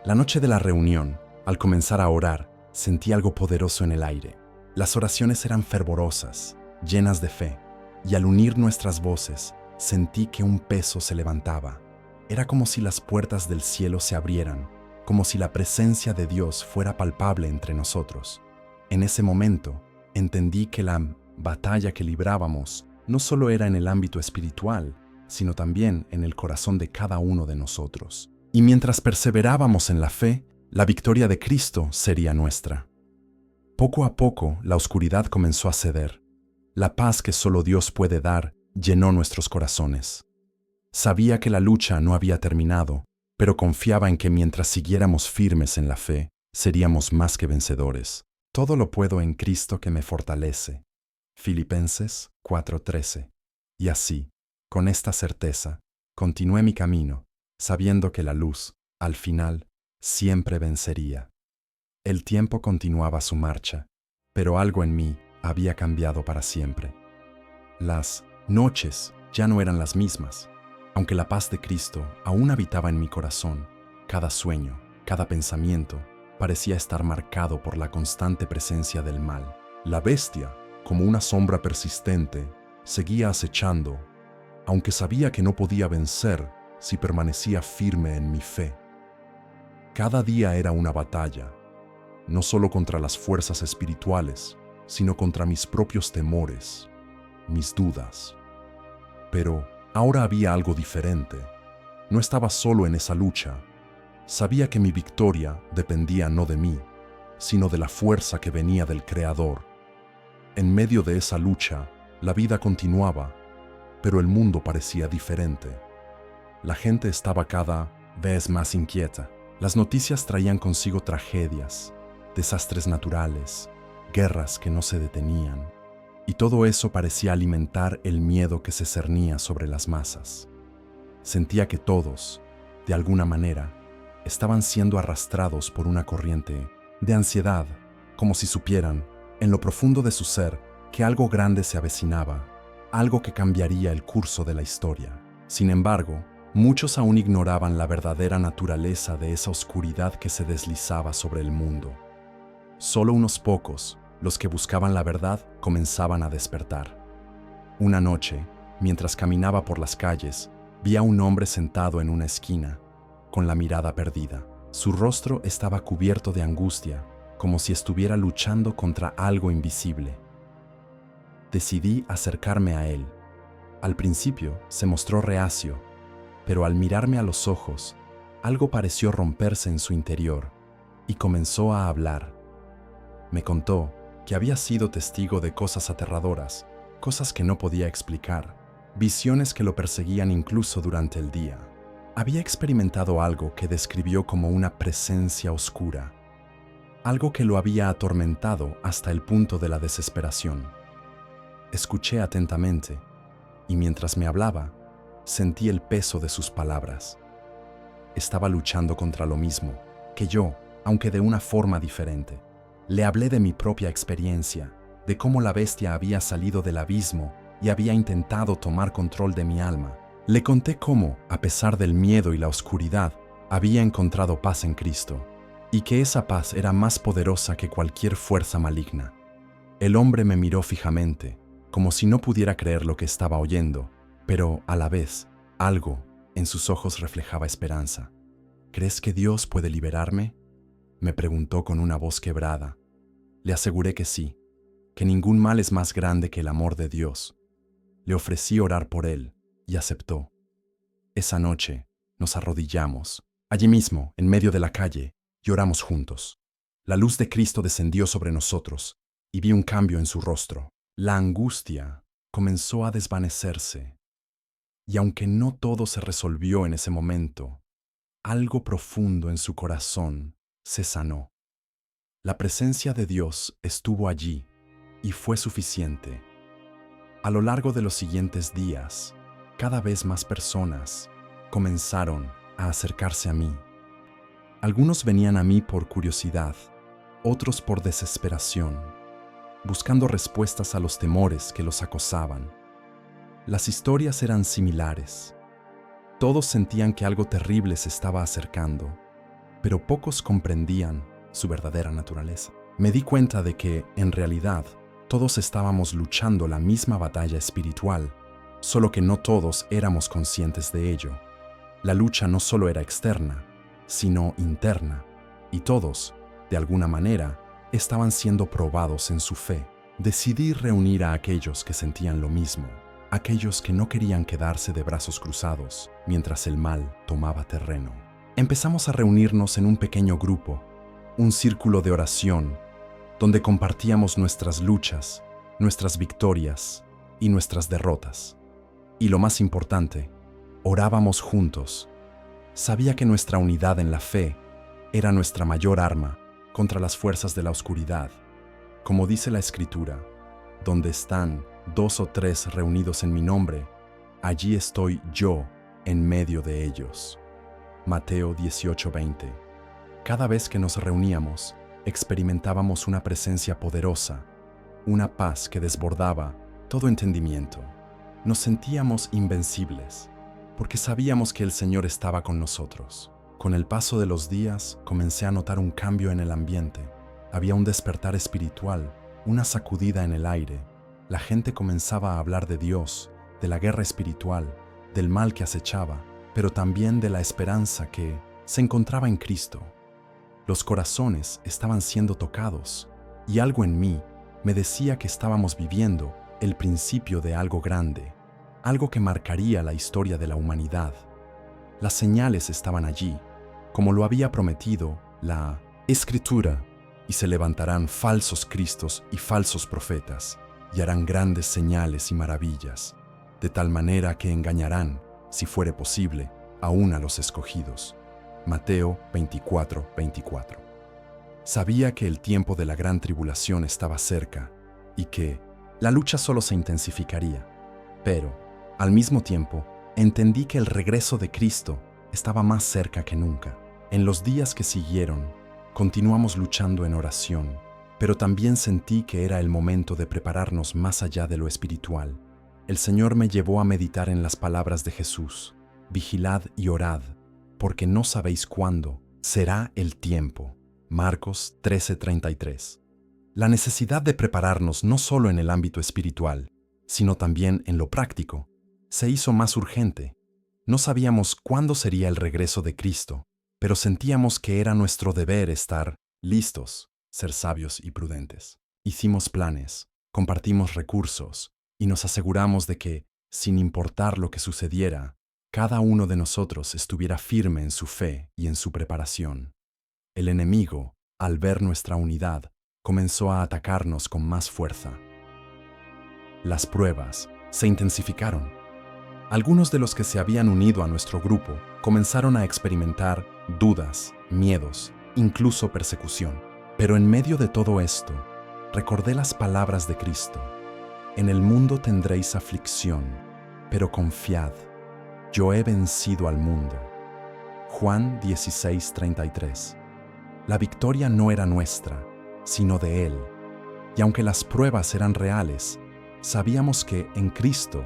A: La noche de la reunión, al comenzar a orar, sentí algo poderoso en el aire. Las oraciones eran fervorosas, llenas de fe, y al unir nuestras voces, sentí que un peso se levantaba. Era como si las puertas del cielo se abrieran, como si la presencia de Dios fuera palpable entre nosotros. En ese momento, entendí que la batalla que librábamos no solo era en el ámbito espiritual, sino también en el corazón de cada uno de nosotros. Y mientras perseverábamos en la fe, la victoria de Cristo sería nuestra. Poco a poco, la oscuridad comenzó a ceder. La paz que solo Dios puede dar llenó nuestros corazones. Sabía que la lucha no había terminado, pero confiaba en que mientras siguiéramos firmes en la fe, seríamos más que vencedores. Todo lo puedo en Cristo que me fortalece. Filipenses 4:13. Y así, con esta certeza, continué mi camino, sabiendo que la luz, al final, siempre vencería. El tiempo continuaba su marcha, pero algo en mí había cambiado para siempre. Las noches ya no eran las mismas. Aunque la paz de Cristo aún habitaba en mi corazón, cada sueño, cada pensamiento, parecía estar marcado por la constante presencia del mal. La bestia, como una sombra persistente, seguía acechando, aunque sabía que no podía vencer si permanecía firme en mi fe. Cada día era una batalla, no solo contra las fuerzas espirituales, sino contra mis propios temores, mis dudas. Pero ahora había algo diferente. No estaba solo en esa lucha. Sabía que mi victoria dependía no de mí, sino de la fuerza que venía del Creador. En medio de esa lucha, la vida continuaba, pero el mundo parecía diferente. La gente estaba cada vez más inquieta. Las noticias traían consigo tragedias, desastres naturales, guerras que no se detenían, y todo eso parecía alimentar el miedo que se cernía sobre las masas. Sentía que todos, de alguna manera, estaban siendo arrastrados por una corriente de ansiedad, como si supieran, en lo profundo de su ser, que algo grande se avecinaba, algo que cambiaría el curso de la historia. Sin embargo, muchos aún ignoraban la verdadera naturaleza de esa oscuridad que se deslizaba sobre el mundo. Solo unos pocos, los que buscaban la verdad, comenzaban a despertar. Una noche, mientras caminaba por las calles, vi a un hombre sentado en una esquina, con la mirada perdida. Su rostro estaba cubierto de angustia, como si estuviera luchando contra algo invisible. Decidí acercarme a él. Al principio se mostró reacio, pero al mirarme a los ojos, algo pareció romperse en su interior y comenzó a hablar. Me contó que había sido testigo de cosas aterradoras, cosas que no podía explicar, visiones que lo perseguían incluso durante el día. Había experimentado algo que describió como una presencia oscura, algo que lo había atormentado hasta el punto de la desesperación. Escuché atentamente, y mientras me hablaba, sentí el peso de sus palabras. Estaba luchando contra lo mismo que yo, aunque de una forma diferente. Le hablé de mi propia experiencia, de cómo la bestia había salido del abismo y había intentado tomar control de mi alma. Le conté cómo, a pesar del miedo y la oscuridad, había encontrado paz en Cristo, y que esa paz era más poderosa que cualquier fuerza maligna. El hombre me miró fijamente, como si no pudiera creer lo que estaba oyendo, pero, a la vez, algo en sus ojos reflejaba esperanza. ¿Crees que Dios puede liberarme?, me preguntó con una voz quebrada. Le aseguré que sí, que ningún mal es más grande que el amor de Dios. Le ofrecí orar por él, y aceptó. Esa noche nos arrodillamos, allí mismo, en medio de la calle, y oramos juntos. La luz de Cristo descendió sobre nosotros, y vi un cambio en su rostro. La angustia comenzó a desvanecerse, y aunque no todo se resolvió en ese momento, algo profundo en su corazón se sanó. La presencia de Dios estuvo allí, y fue suficiente. A lo largo de los siguientes días, cada vez más personas comenzaron a acercarse a mí. Algunos venían a mí por curiosidad, otros por desesperación, buscando respuestas a los temores que los acosaban. Las historias eran similares. Todos sentían que algo terrible se estaba acercando, pero pocos comprendían su verdadera naturaleza. Me di cuenta de que, en realidad, todos estábamos luchando la misma batalla espiritual, solo que no todos éramos conscientes de ello. La lucha no solo era externa, sino interna, y todos, de alguna manera, estaban siendo probados en su fe. Decidí reunir a aquellos que sentían lo mismo, aquellos que no querían quedarse de brazos cruzados mientras el mal tomaba terreno. Empezamos a reunirnos en un pequeño grupo, un círculo de oración, donde compartíamos nuestras luchas, nuestras victorias y nuestras derrotas. Y lo más importante, orábamos juntos. Sabía que nuestra unidad en la fe era nuestra mayor arma contra las fuerzas de la oscuridad. Como dice la Escritura, donde están 2 o 3 reunidos en mi nombre, allí estoy yo en medio de ellos. Mateo 18:20. Cada vez que nos reuníamos, experimentábamos una presencia poderosa, una paz que desbordaba todo entendimiento. Nos sentíamos invencibles, porque sabíamos que el Señor estaba con nosotros. Con el paso de los días, comencé a notar un cambio en el ambiente. Había un despertar espiritual, una sacudida en el aire. La gente comenzaba a hablar de Dios, de la guerra espiritual, del mal que acechaba, pero también de la esperanza que se encontraba en Cristo. Los corazones estaban siendo tocados, y algo en mí me decía que estábamos viviendo el principio de algo grande, algo que marcaría la historia de la humanidad. Las señales estaban allí, como lo había prometido la Escritura, y se levantarán falsos cristos y falsos profetas, y harán grandes señales y maravillas, de tal manera que engañarán, si fuere posible, aún a los escogidos. Mateo 24:24. Sabía que el tiempo de la gran tribulación estaba cerca y que la lucha solo se intensificaría, pero, al mismo tiempo, entendí que el regreso de Cristo estaba más cerca que nunca. En los días que siguieron, continuamos luchando en oración, pero también sentí que era el momento de prepararnos más allá de lo espiritual. El Señor me llevó a meditar en las palabras de Jesús: vigilad y orad, porque no sabéis cuándo será el tiempo. Marcos 13:33. La necesidad de prepararnos no solo en el ámbito espiritual, sino también en lo práctico, se hizo más urgente. No sabíamos cuándo sería el regreso de Cristo, pero sentíamos que era nuestro deber estar listos, ser sabios y prudentes. Hicimos planes, compartimos recursos y nos aseguramos de que, sin importar lo que sucediera, cada uno de nosotros estuviera firme en su fe y en su preparación. El enemigo, al ver nuestra unidad, comenzó a atacarnos con más fuerza. Las pruebas se intensificaron. Algunos de los que se habían unido a nuestro grupo comenzaron a experimentar dudas, miedos, incluso persecución. Pero en medio de todo esto, recordé las palabras de Cristo: en el mundo tendréis aflicción, pero confiad, yo he vencido al mundo. Juan 16:33. La victoria no era nuestra, sino de Él. Y aunque las pruebas eran reales, sabíamos que en Cristo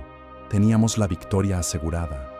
A: teníamos la victoria asegurada.